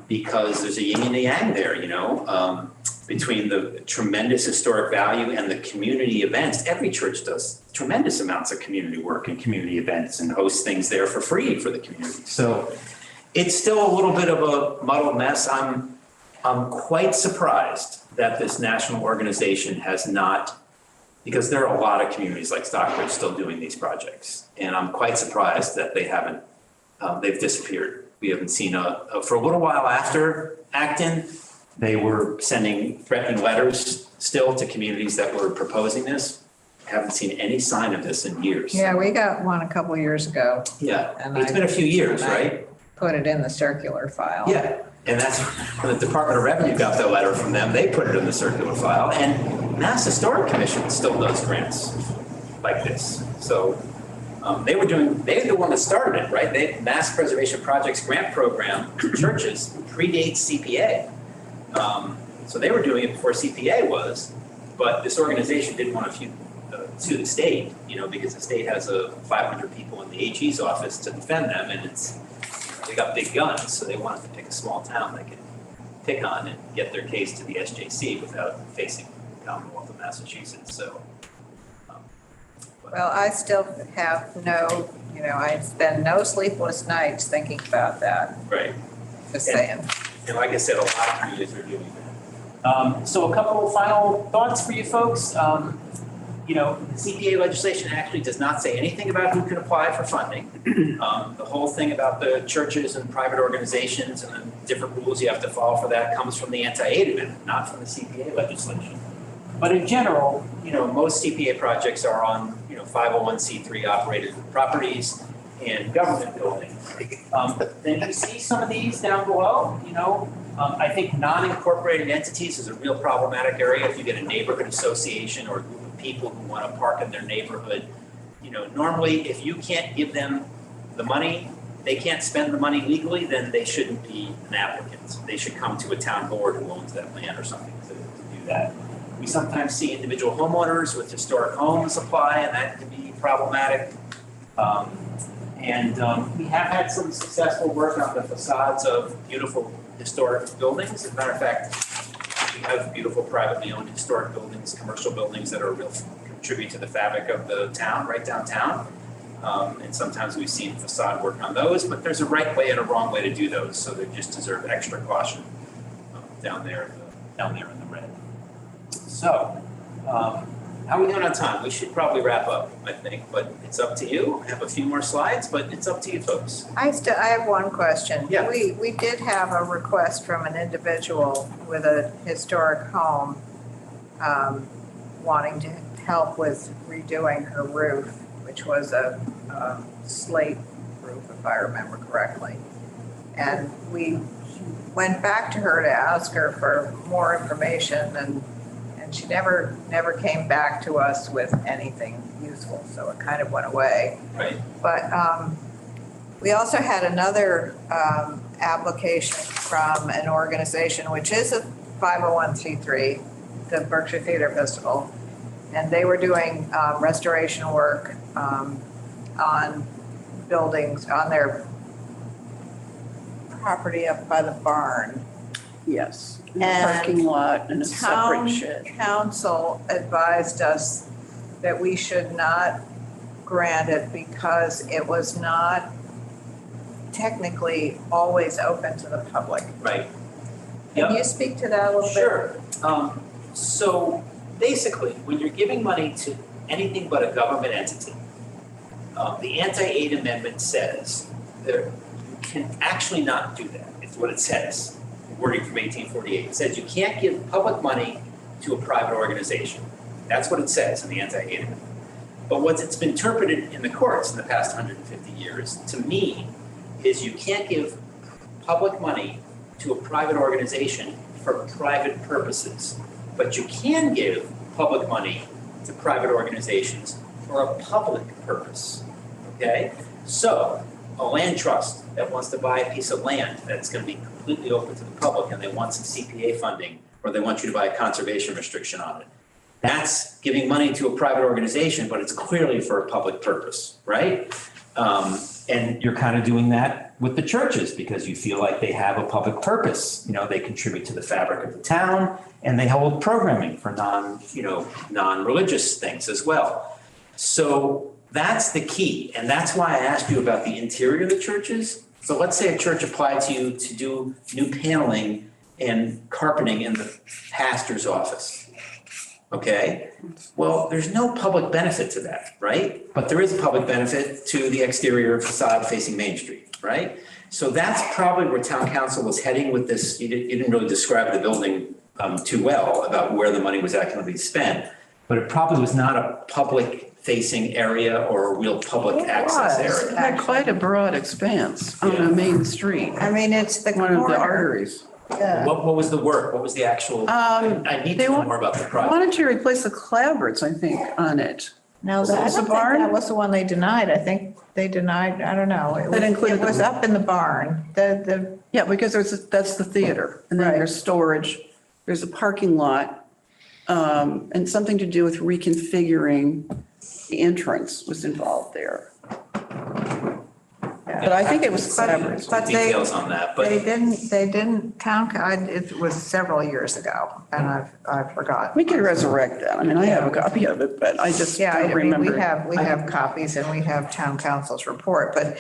because there's a yin and a yang there, between the tremendous historic value and the community events. Every church does tremendous amounts of community work and community events and hosts things there for free for the community. So it's still a little bit of a muddled mess. I'm quite surprised that this national organization has not, because there are a lot of communities like Stockbridge still doing these projects. And I'm quite surprised that they haven't, they've disappeared. We haven't seen for a little while after Acton, they were sending threatening letters still to communities that were proposing this. Haven't seen any sign of this in years. Yeah, we got one a couple years ago. Yeah, And it's been a few years, right? Put it in the circular file. Yeah, and that's when the Department of Revenue got the letter from them. They put it in the circular file, and Mass Historic Commission still does grants like this. So they're the one that started it, right? Mass Preservation Projects grant program for churches predates CPA. So they were doing it before CPA was, but this organization didn't want to sue the state, because the state has 500 people in the AG's office to defend them, and they got big guns, so they wanted to pick a small town they could pick on and get their case to the SJC without facing the Commonwealth of Massachusetts. So. Well, I still have I spend no sleepless nights thinking about that. Right. Just saying. And like I said, a lot of communities are doing that. So a couple of final thoughts for you folks. The CPA legislation actually does not say anything about who can apply for funding. The whole thing about the churches and private organizations and the different rules you have to follow for that comes from the anti-aid amendment, not from the CPA legislation. But in general, most CPA projects are on 501c3 operated properties and government buildings. Then you see some of these down below, I think non-incorporated entities is a real problematic area. If you get a neighborhood association or a group of people who want to park in their neighborhood, normally if you can't give them the money, they can't spend the money legally, then they shouldn't be an applicant. They should come to a town board who owns that land or something to do that. We sometimes see individual homeowners with historic homes apply, and that can be problematic. We have had some successful work on the facades of beautiful historic buildings. As a matter of fact, we have beautiful privately owned historic buildings, commercial buildings that are real contribute to the fabric of the town, right downtown. And sometimes we've seen facade work on those, but there's a right way and a wrong way to do those, so they just deserve extra caution down there in the red. So, how are we doing on time? We should probably wrap up, I think, but it's up to you. I have a few more slides, but it's up to you folks. I have one question. Yeah. We did have a request from an individual with a historic home wanting to help with redoing her roof, which was a slate roof, if I remember correctly. And we went back to her to ask her for more information, and she never came back to us with anything useful, so it kind of went away. Right. But we also had another application from an organization, which is a 501c3, the Berkshire Theater Festival, and they were doing restoration work on buildings on their property up by the barn. Yes, in the And parking lot and a separate shed. Town council advised us that we should not grant it because it was not technically always open to the public. Right. Can you speak to that a little bit? Sure. So basically, when you're giving money to anything but a government entity, the anti-aid amendment says that you can actually not do that. It's what it says. Wording from 1848. It says you can't give public money to a private organization. That's what it says in the anti-aid amendment. But what's been interpreted in the courts in the past 150 years to me is you can't give public money to a private organization for private purposes, but you can give public money to private organizations for a public purpose. Okay? So a land trust that wants to buy a piece of land that's gonna be completely open to the public and they want some CPA funding, or they want you to buy a conservation restriction on it. That's giving money to a private organization, but it's clearly for a public purpose, right? And you're kind of doing that with the churches because you feel like they have a public purpose. You know, they contribute to the fabric of the town and they hold programming for non-religious things as well. So that's the key. And that's why I asked you about the interior of the churches. So let's say a church applied to you to do new paneling and carpeting in the pastor's office. Okay, well, there's no public benefit to that, right? But there is public benefit to the exterior facade facing Main Street, right? So that's probably where town council was heading with this. You didn't really describe the building too well about where the money was actually going to be spent, but it probably was not a public facing area or a real public access area. It had quite a broad expanse on a main street, I mean, it's the one of the corner. arteries. Yeah. What was the work? What was the actual, I need to know more about the project. Wanted to replace the clavards, I think, on it. No, Was it I the don't think barn? that was the one they denied. I think they denied, I don't know. That included It was up in the barn. Yeah, because that's the theater, and then Right. there's storage, there's a parking lot, and something to do with reconfiguring the entrance was involved there. But I think it was clavards. But they- Details on that, but. They didn't it was several years ago and I've forgotten. We can resurrect that. I mean, I have a copy of it, but I just Yeah, I don't mean, remember. we have copies and we have town council's report, but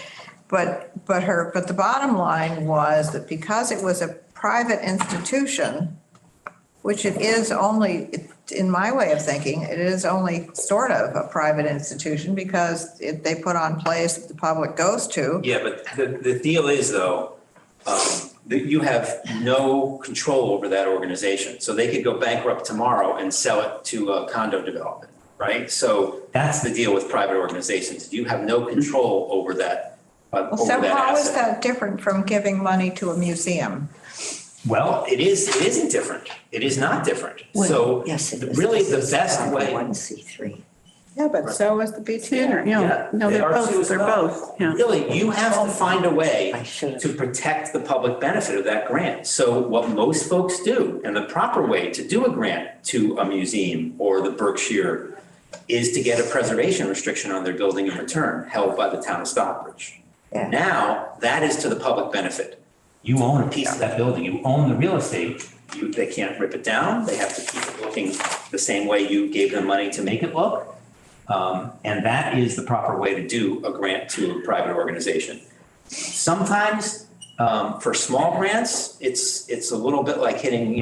the bottom line was that because it was a private institution, which it is only, in my way of thinking, it is only sort of a private institution because they put on plays that the public goes to. Yeah, but the deal is though, that you have no control over that organization. So they could go bankrupt tomorrow and sell it to a condo development, right? So that's the deal with private organizations. You have no control over that, over So that how is asset. that different from giving money to a museum? Well, it isn't different. It is not different. So Yes, it is. really the best way. 1C3. Yeah, but so is the BTN. Theater, yeah, no, they they're are too both, as they're well. both, yeah. Really, you have to find a way I should've- to protect the public benefit of that grant. So what most folks do, and the proper way to do a grant to a museum or the Berkshire, is to get a preservation restriction on their building in return, held by the town of Stockbridge. Yeah. Now, that is to the public benefit. You own a piece of that building, you own the real estate, they can't rip it down, they have to keep it looking the same way you gave them money to make it look. And that is the proper way to do a grant to a private organization. Sometimes, for small grants, it's a little bit like hitting,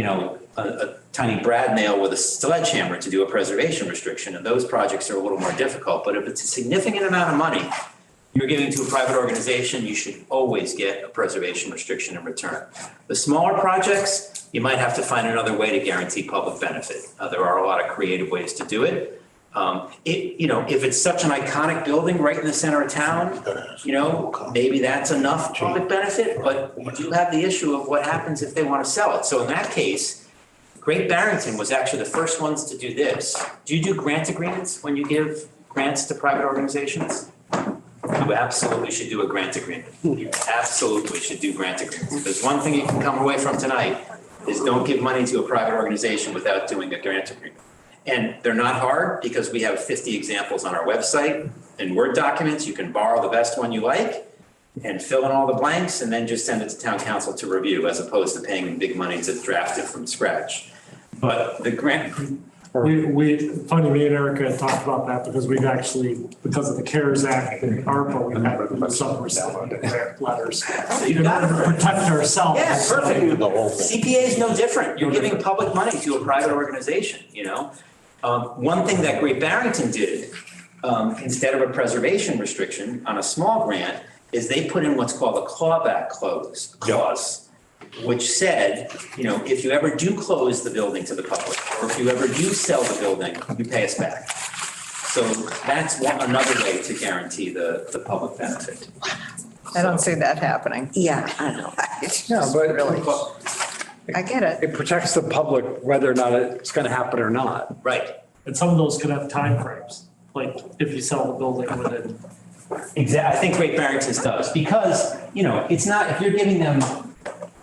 a tiny brad nail with a sledgehammer to do a preservation restriction, and those projects are a little more difficult. But if it's a significant amount of money you're giving to a private organization, you should always get a preservation restriction in return. The smaller projects, you might have to find another way to guarantee public benefit. There are a lot of creative ways to do it. If it's such an iconic building right in the center of town, maybe that's enough public benefit, but you do have the issue of what happens if they want to sell it. So in that case, Great Barrington was actually the first ones to do this. Do you do grant agreements when you give grants to private organizations? You absolutely should do a grant agreement. You absolutely should do grant agreements. There's one thing you can come away from tonight is don't give money to a private organization without doing a grant agreement. And they're not hard because we have 50 examples on our website in Word documents. You can borrow the best one you like and fill in all the blanks and then just send it to town council to review as opposed to paying big money to draft it from scratch. But the grant, Funny, me and Erica had talked about that because we've actually, because of the CARES Act and ARPA, we've had to do some grant letters. you got In order to protect ourselves. yeah, perfect. CPA is no different. You're giving public money to a private organization, One thing that Great Barrington did, instead of a preservation restriction on a small grant, is they put in what's called a clawback clause, which said, if you ever do close the building to the public, or if you ever do sell the building, you pay us back. So that's another way to guarantee the public benefit. I don't see that happening. Yeah, I know. Yeah, but Really, I get it. it protects the public whether or not it's going to happen or not. Right. And some of those could have timeframes, like if you sell the building within Exactly, I think Great Barrington's does, because, you know, it's not, if you're giving them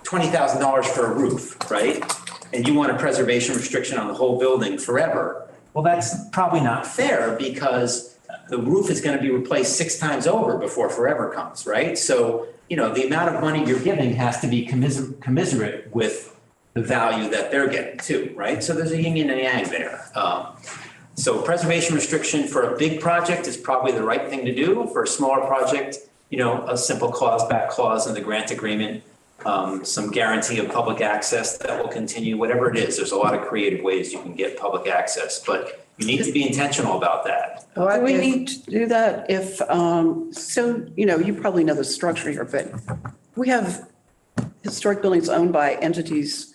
$20,000 for a roof, right? And you want a preservation restriction on the whole building forever, well, that's probably not fair, because the roof is gonna be replaced 6 times over before forever comes, right? So, you know, the amount of money you're giving has to be commensurate with the value that they're getting too, right? So there's a yin and a yang there. So preservation restriction for a big project is probably the right thing to do. For a smaller project, you know, a simple clause-back clause in the grant agreement, some guarantee of public access that will continue, whatever it is. There's a lot of creative ways you can get public access, but you need to be intentional about that. Do we need to do that if, so, you know, you probably know the structure here, but we have historic buildings owned by entities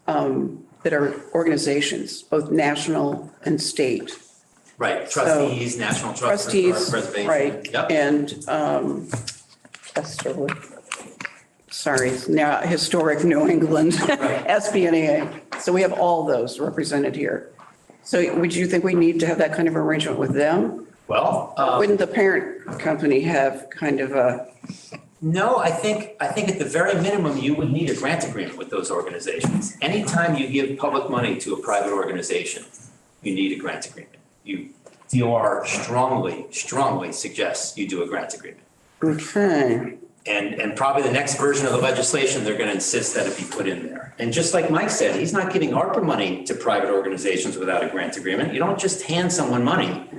that are organizations, both national and state. Right, trustees, National Trust for Trustees, Preservation. right, Yep. and, sorry, now Historic New England, SBNA. So we have all those represented here. So would you think we need to have that kind of arrangement with them? Well, Wouldn't the parent company have kind of a, no, I think at the very minimum, you would need a grant agreement with those organizations. Anytime you give public money to a private organization, you need a grant agreement. DOR strongly suggests you do a grant agreement. okay, And probably the next version of the legislation, they're going to insist that it be put in there. And just like Mike said, he's not giving ARPA money to private organizations without a grant agreement. You don't just hand someone money,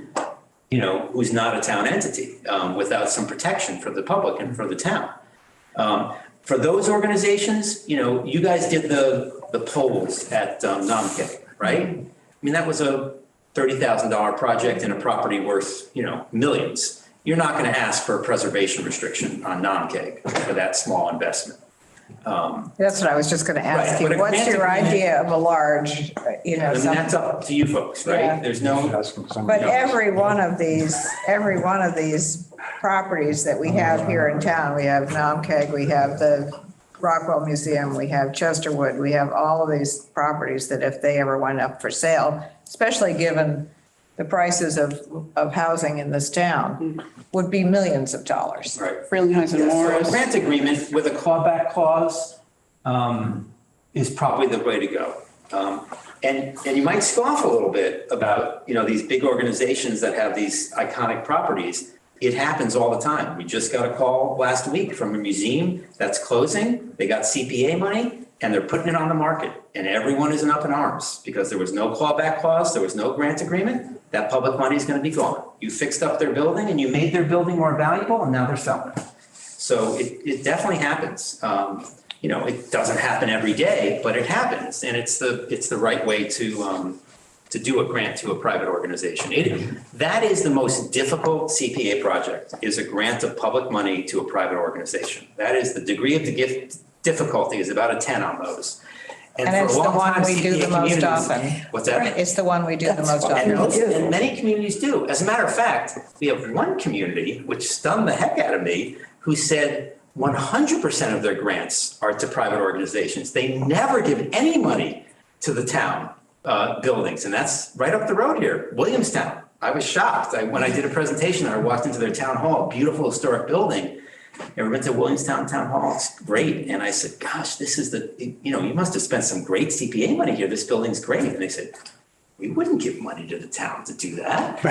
you know, who's not a town entity, without some protection for the public and for the town. For those organizations, you know, you guys did the polls at Namkek, right? I mean, that was a $30,000 project in a property worth, you know, millions. You're not going to ask for a preservation restriction on Namkek for that small investment. That's what I was just going to ask Right, you. but a What's grant your agreement- idea of a large, you know, I mean, something? that's up to you folks, right? Yeah. There's no, But every one of these properties that we have here in town, we have Namkeg, we have the Rockwell Museum, we have Chesterwood, we have all of these properties that if they ever went up for sale, especially given the prices of housing in this town, would be millions of dollars. right. Frelinghuysen So a Morris. grant agreement with a clawback clause is probably the way to go. And you might scoff a little bit about, you know, these big organizations that have these iconic properties. It happens all the time. We just got a call last week from a museum that's closing. They got CPA money and they're putting it on the market. And everyone is up in arms because there was no clawback clause, there was no grant agreement. That public money is going to be gone. You fixed up their building and you made their building more valuable and now they're selling it. So it definitely happens. You know, it doesn't happen every day, but it happens. And it's the right way to do a grant to a private organization. That is the most difficult CPA project, is a grant of public money to a private organization. That is the degree of the difficulty is about a 10 on those. And for a it's the long one time, we do CPA the most communities- often. What's that? It's the one we do the most And often. many communities do. As a matter of fact, we have one community, which stunned the heck out of me, who said 100% of their grants are to private organizations. They never give any money to the town buildings, and that's right up the road here, Williamstown. I was shocked. When I did a presentation, I walked into their town hall, beautiful historic building. Ever been to Williamstown Town Hall? It's great. And I said, gosh, this is you know, you must have spent some great CPA money here. This building's great. And they said, we wouldn't give money to the town to do that.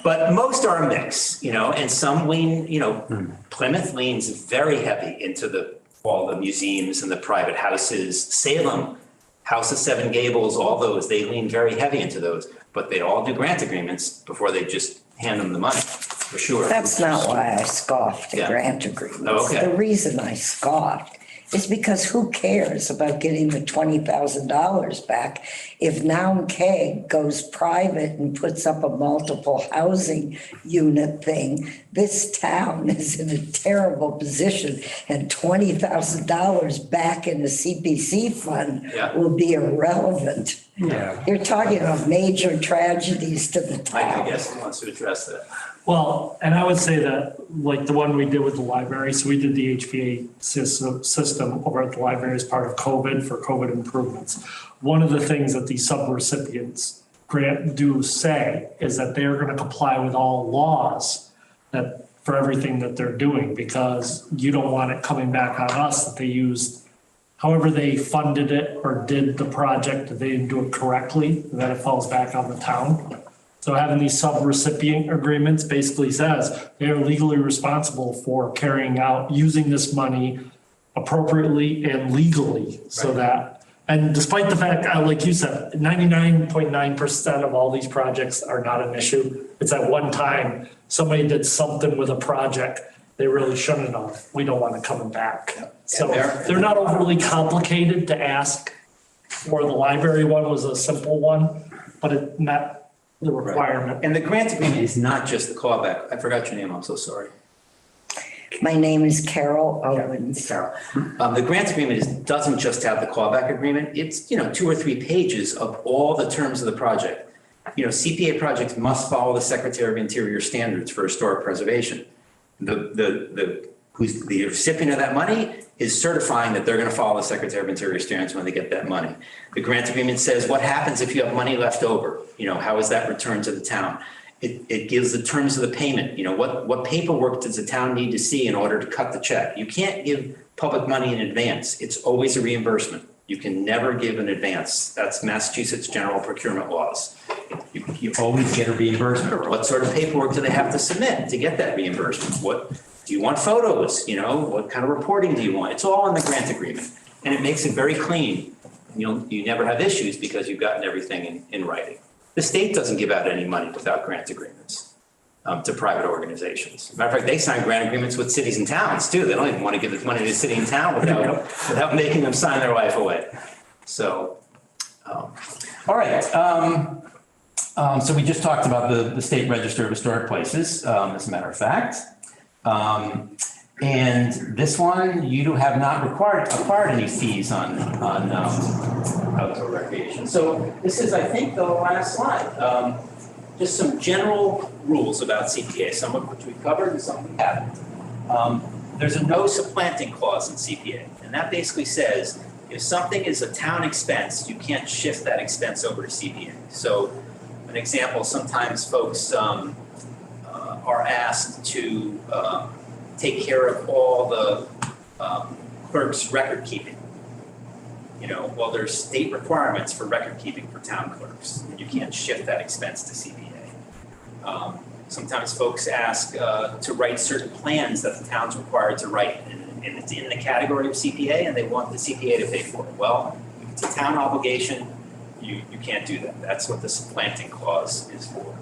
But most are a mix, you know, and some lean, you know, Plymouth leans very heavy into all the museums and the private houses. Salem, House of Seven Gables, all those, they lean very heavy into those, but they all do grant agreements before they just hand them the money, for sure. That's not why I scoffed at Yeah. grant agreements. Oh, okay. The reason I scoffed is because who cares about getting the $20,000 back if Naumkeag goes private and puts up a multiple housing unit thing? This town is in a terrible position, and $20,000 back in the CPC fund Yeah. will be irrelevant. Yeah. You're talking about major tragedies to the Mike, I town. guess, wants to address that. Well, and I would say that, like the one we did with the library, so we did the HVA system over at the library as part of COVID for COVID improvements. One of the things that these sub-recipients grant do say is that they're gonna comply with all laws that, for everything that they're doing, because you don't want it coming back on us that they used, however they funded it or did the project, that they didn't do it correctly, and then it falls back on the town. So having these sub-recipient agreements basically says they are legally responsible for carrying out, using this money appropriately and legally, so that, and despite the fact, like you said, 99.9% of all these projects are not an issue. It's at one time, somebody did something with a project they really shouldn't have. We don't want it coming back. So they're not overly complicated to ask. For the library one was a simple one, but it met the requirement. And the grant agreement is not just the clawback. I forgot your name, I'm so sorry. My name is Carol Owens. Carol. The grant agreement doesn't just have the clawback agreement. It's, 2 or 3 pages of all the terms of the project. CPA projects must follow the Secretary of Interior standards for historic preservation. Who's the recipient of that money is certifying that they're going to follow the Secretary of Interior standards when they get that money. The grant agreement says what happens if you have money left over? How is that returned to the town? It gives the terms of the payment. What paperwork does the town need to see in order to cut the check? You can't give public money in advance. It's always a reimbursement. You can never give an advance. That's Massachusetts general procurement laws. You always get a reimbursement. What sort of paperwork do they have to submit to get that reimbursement? What do you want photos? What kind of reporting do you want? It's all in the grant agreement, and it makes it very clean. You never have issues because you've gotten everything in writing. The state doesn't give out any money without grant agreements to private organizations. Matter of fact, they sign grant agreements with cities and towns too. They don't even want to give the money to the city and town without making them sign their life away. So, all right. So we just talked about the State Register of Historic Places, as a matter of fact. And this one, you have not acquired any fees on outdoor recreation. So this is, I think, the last slide. Just some general rules about CPA, some of which we covered and some we haven't. There's a no supplanting clause in CPA, and that basically says if something is a town expense, you can't shift that expense over to CPA. So an example, sometimes folks are asked to take care of all the clerk's record keeping. Well, there's state requirements for record keeping for town clerks, and you can't shift that expense to CPA. Sometimes folks ask to write certain plans that the town's required to write, and it's in the category of CPA, and they want the CPA to pay for it. Well, if it's a town obligation, you can't do that. That's what the supplanting clause is for.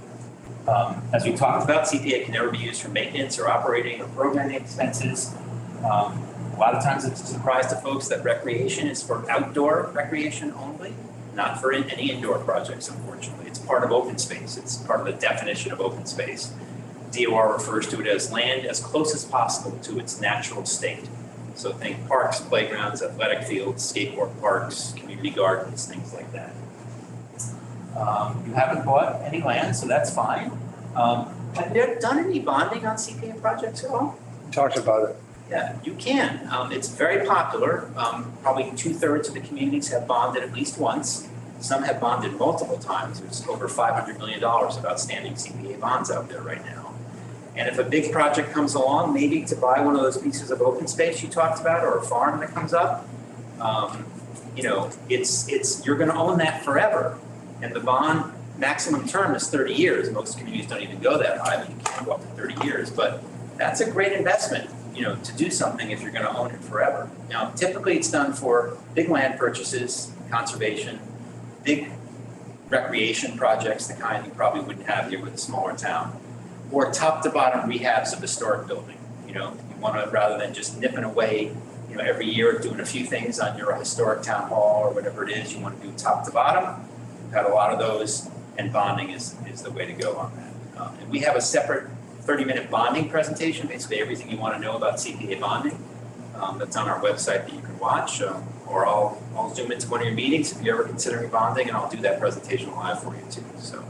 As we talked about, CPA can never be used for maintenance or operating or programming expenses. A lot of times it's a surprise to folks that recreation is for outdoor recreation only, not for any indoor projects, unfortunately. It's part of open space. It's part of the definition of open space. DOR refers to it as land as close as possible to its natural state. So think parks, playgrounds, athletic fields, skateboard parks, community gardens, things like that. You haven't bought any land, so that's fine. Have you done any bonding on CPA projects at all? Talked about it. Yeah, you can. It's very popular. Probably 2/3 of the communities have bonded at least once. Some have bonded multiple times. There's over $500 million of outstanding CPA bonds out there right now. And if a big project comes along, maybe to buy one of those pieces of open space you talked about, or a farm that comes up, you're going to own that forever. And the bond maximum term is 30 years. Most communities don't even go that high, but you can't go up to 30 years. But that's a great investment, to do something if you're going to own it forever. Now, typically it's done for big land purchases, conservation, big recreation projects, the kind you probably wouldn't have here with a smaller town, or top to bottom rehabs of historic building. You want to, rather than just nipping away, every year doing a few things on your historic town hall or whatever it is, you want to do top to bottom. We've had a lot of those, and bonding is the way to go on that. And we have a separate 30-minute bonding presentation, basically everything you want to know about CPA bonding. That's on our website that you can watch, or I'll zoom into one of your meetings if you're ever considering bonding, and I'll do that presentation live for you too. So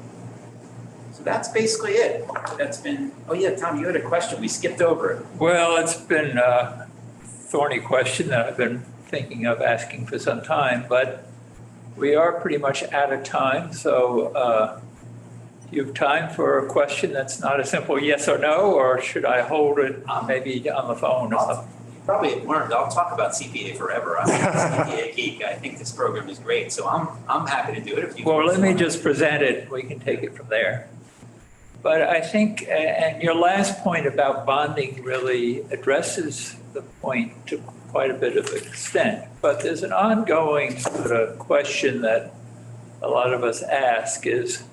that's basically it. That's been, oh yeah, Tom, you had a question. We skipped over it. Well, it's been a thorny question that I've been thinking of asking for some time, but we are pretty much out of time, so you have time for a question that's not a simple yes or no, or should I hold it maybe on the phone or something? Probably learned, I'll talk about CPA forever. I'm a CPA geek. I think this program is great, so I'm happy to do it if you. Well, let me just present it. We can take it from there. But I think, and your last point about bonding really addresses the point to quite a bit of extent. But there's an ongoing sort of question that a lot of us ask is,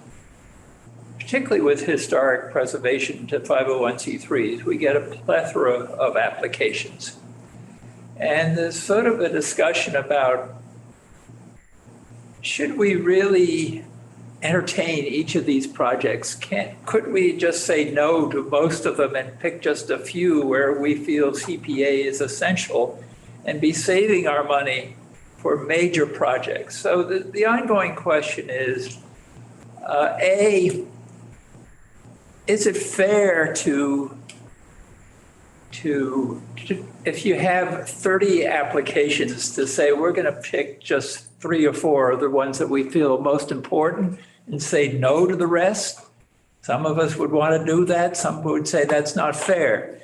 particularly with historic preservation to 501c3s, we get a plethora of applications. And there's sort of a discussion about, should we really entertain each of these projects? Could we just say no to most of them and pick just a few where we feel CPA is essential and be saving our money for major projects? So the ongoing question is, A, is it fair to if you have 30 applications to say we're going to pick just 3 or 4 of the ones that we feel most important and say no to the rest? Some of us would want to do that. Some would say that's not fair.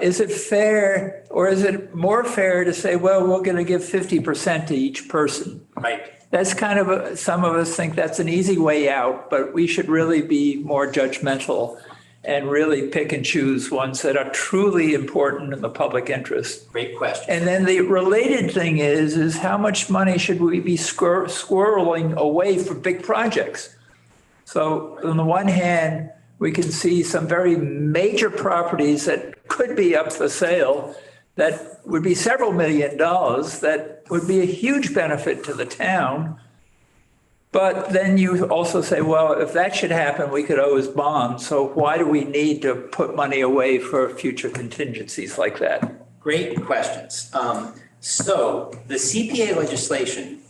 Is it fair, or is it more fair to say, well, we're going to give 50% to each person? Right. That's kind of, some of us think that's an easy way out, but we should really be more judgmental and really pick and choose ones that are truly important in the public interest. Great question. And then the related thing is how much money should we be squirreling away for big projects? So on the one hand, we can see some very major properties that could be up for sale that would be several $1 million, that would be a huge benefit to the town. But then you also say, well, if that should happen, we could always bond. So why do we need to put money away for future contingencies like that? Great questions. So the CPA legislation,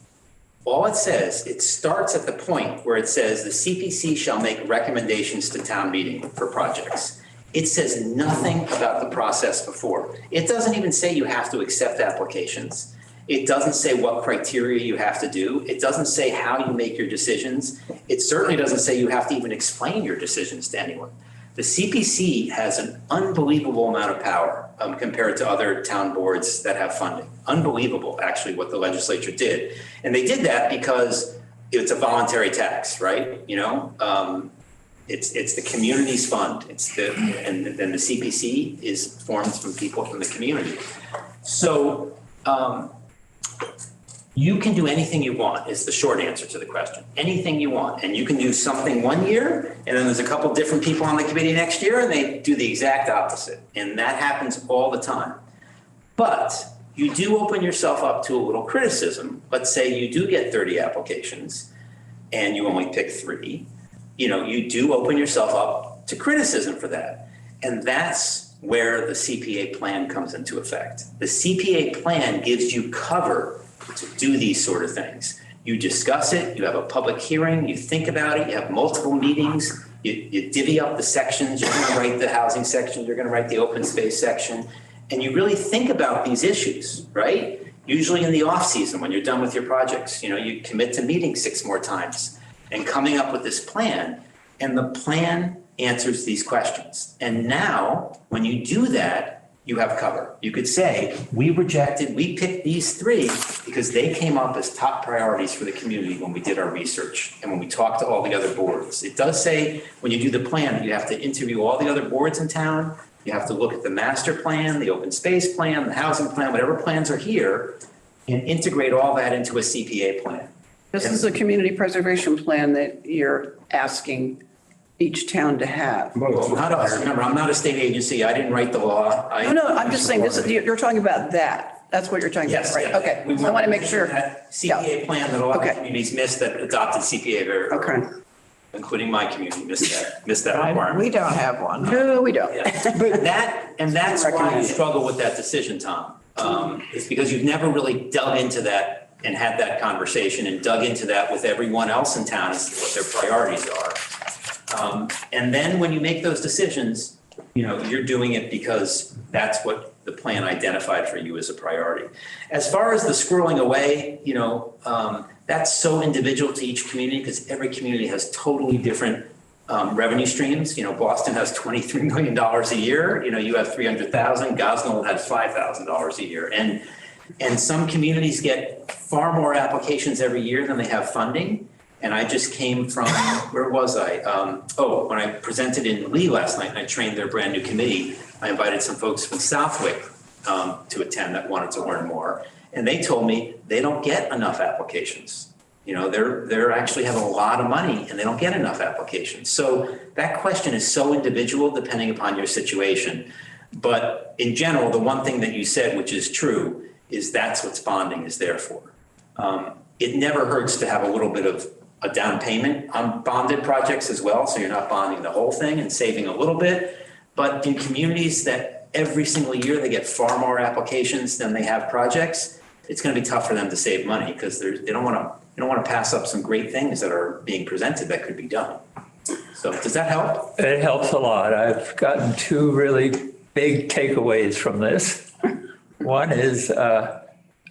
all it says, it starts at the point where it says the CPC shall make recommendations to town meeting for projects. It says nothing about the process before. It doesn't even say you have to accept applications. It doesn't say what criteria you have to do. It doesn't say how you make your decisions. It certainly doesn't say you have to even explain your decisions to anyone. The CPC has an unbelievable amount of power compared to other town boards that have funding. Unbelievable, actually, what the legislature did. And they did that because it's a voluntary tax, right? You know, it's the community's fund. And then the CPC is formed from people from the community. So, you can do anything you want is the short answer to the question. Anything you want. And you can do something one year, and then there's a couple different people on the committee next year, and they do the exact opposite. And that happens all the time. But you do open yourself up to a little criticism. Let's say you do get 30 applications and you only pick 3. You know, you do open yourself up to criticism for that. And that's where the CPA plan comes into effect. The CPA plan gives you cover to do these sort of things. You discuss it, you have a public hearing, you think about it, you have multiple meetings, you divvy up the sections, you're gonna write the housing section, you're gonna write the open space section, and you really think about these issues, right? Usually in the off season when you're done with your projects, you know, you commit to meeting 6 more times and coming up with this plan, and the plan answers these questions. And now, when you do that, you have cover. You could say, we picked these 3 because they came up as top priorities for the community when we did our research and when we talked to all the other boards. It does say, when you do the plan, that you have to interview all the other boards in town. You have to look at the master plan, the open space plan, the housing plan, whatever plans are here, and integrate all that into a CPA plan. This is a community preservation plan that you're asking each town to have. Well, not us. Remember, I'm not a state agency. I didn't write the law. No, I'm just saying, you're talking about that. That's what you're talking about, Yes. right? Yeah. Okay, We I want to make sure. That CPA plan that a lot of Okay. communities missed that adopted CPA, Okay. including my community, missed that requirement. We don't have one. No, we don't. Yeah. That's why you struggle with that decision, Tom. It's because you've never really dug into that and had that conversation and dug into that with everyone else in town as to what their priorities are. And then when you make those decisions, you know, you're doing it because that's what the plan identified for you as a priority. As far as the squirreling away, you know, That's so individual to each community because every community has totally different revenue streams. You know, Boston has $23 million a year. You know, you have 300,000. Gosnell has $5,000 a year. And some communities get far more applications every year than they have funding. And I just came from, where was I? When I presented in Lee last night and I trained their brand new committee, I invited some folks from Southwick to attend that wanted to learn more. And they told me they don't get enough applications. You know, they're actually having a lot of money and they don't get enough applications. So that question is so individual depending upon your situation. But in general, the one thing that you said, which is true, is that's what bonding is there for. It never hurts to have a little bit of a down payment on bonded projects as well. So you're not bonding the whole thing and saving a little bit. But in communities that every single year they get far more applications than they have projects, it's going to be tough for them to save money because they don't want to pass up some great things that are being presented that could be done. So does that help? It helps a lot. I've gotten two really big takeaways from this. One is a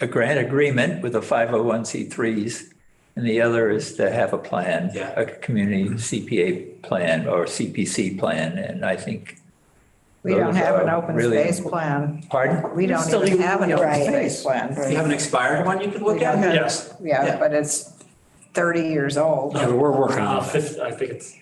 grant agreement with the 501c3s, and the other is to have a plan, a community CPA plan or CPC plan. And I think We don't have an open really space plan. Pardon? We don't even have an open space plan. Do you have an expired one you could look at? Yes. Yeah, but it's 30 years old. Yeah, we're working on it. I think it's.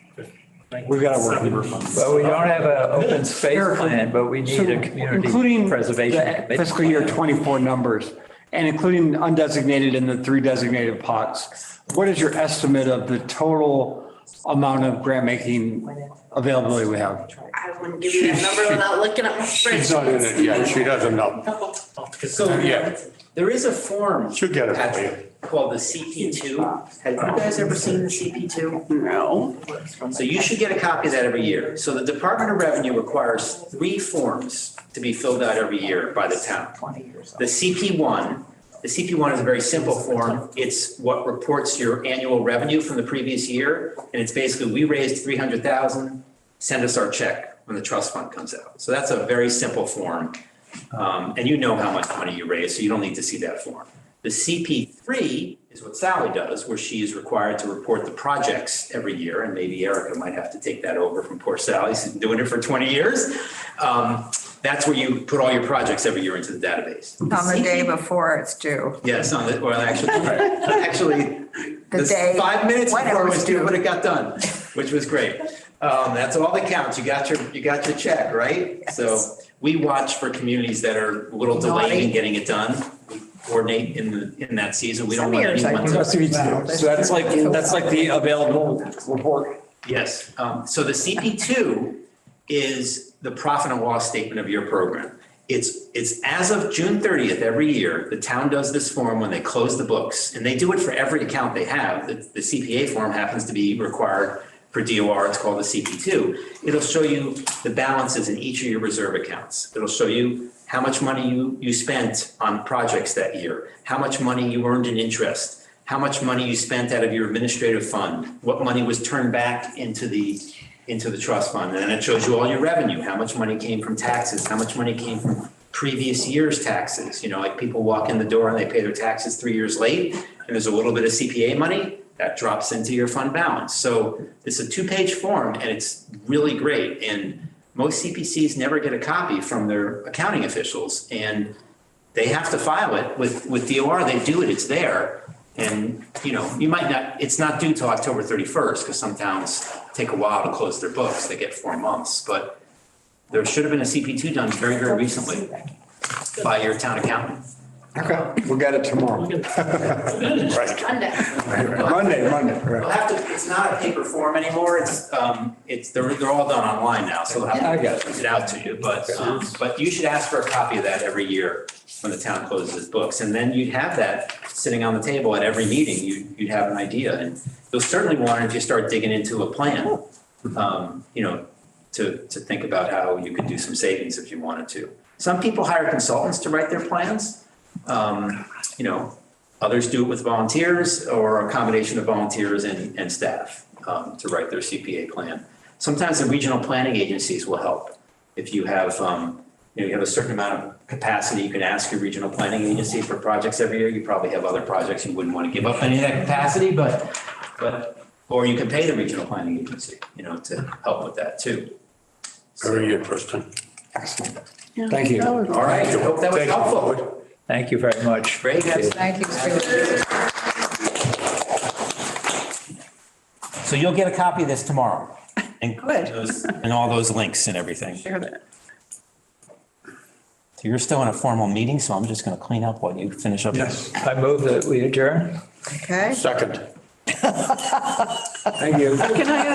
We've got to work on it. Well, we don't have an open space plan, but we need a community Including preservation the committee. fiscal year 24 numbers and including undesignated and the 3 designated pots, what is your estimate of the total amount of grant making availability we have? I wouldn't give you that number without looking at my She's not in spreadsheet. it yet. She doesn't know. So Yeah. there is a form. She'll get it for you. Patrick, called the CP2. Have you guys ever seen the CP2? No. So you should get a copy of that every year. So the Department of Revenue requires 3 forms to be filled out every year by the town. The CP1 is a very simple form. It's what reports your annual revenue from the previous year. And it's basically, we raised 300,000, send us our check when the trust fund comes out. So that's a very simple form. And you know how much money you raised, so you don't need to see that form. The CP3 is what Sally does, where she is required to report the projects every year, and maybe Erica might have to take that over from poor Sally, she's been doing it for 20 years. That's where you put all your projects every year into the database. On the day before it's due. Yes, actually, The day 5 minutes when it before it was was due, due. but it got done, which was great. That's all that counts. You got your check, right? So we watch for communities that are a little delayed in Naughty. getting it done. We coordinate in that season. We don't Some want years I anyone do. to. So that's like the available report. Yes, so the CP2 is the profit and loss statement of your program. It's as of June 30th every year, the town does this form when they close the books, and they do it for every account they have. The CPA form happens to be required for DOR, it's called the CP2. It'll show you the balances in each of your reserve accounts. It'll show you how much money you spent on projects that year, how much money you earned in interest, how much money you spent out of your administrative fund, what money was turned back into the trust fund. And then it shows you all your revenue, how much money came from taxes, how much money came from previous year's taxes. You know, like people walk in the door and they pay their taxes 3 years late, and there's a little bit of CPA money that drops into your fund balance. So it's a 2-page form and it's really great. And most CPCs never get a copy from their accounting officials, and they have to file it with DOR. They do it, it's there. And, you know, you might not, it's not due till October 31st because some towns take a while to close their books. They get 4 months, but there should have been a CP2 done very, very recently by your town accountant. Okay, we'll get it tomorrow. Right. Monday. Monday. We'll have to, it's not a paper form anymore. They're all done online now, so they'll have to print it out to you. But you should ask for a copy of that every year when the town closes its books. And then you'd have that sitting on the table at every meeting. You'd have an idea. And you'll certainly want it if you start digging into a plan, you know, to think about how you could do some savings if you wanted to. Some people hire consultants to write their plans. You know, others do it with volunteers or a combination of volunteers and staff to write their CPA plan. Sometimes the regional planning agencies will help. If you have you have a certain amount of capacity, you can ask your regional planning agency for projects every year. You probably have other projects you wouldn't want to give up any of that capacity, or you can pay the regional planning agency, to help with that too. Very interesting. Excellent. Thank you. All right, I hope that was Thank you. helpful. Thank you very much. Great. Thank you, Stuart. So you'll get a copy of this tomorrow. And Good. and all those links and everything. Share that. So you're still in a formal meeting, so I'm just going to clean up while you finish up. Yes, I move that we adjourn. Okay. Second. thank you. Can I ask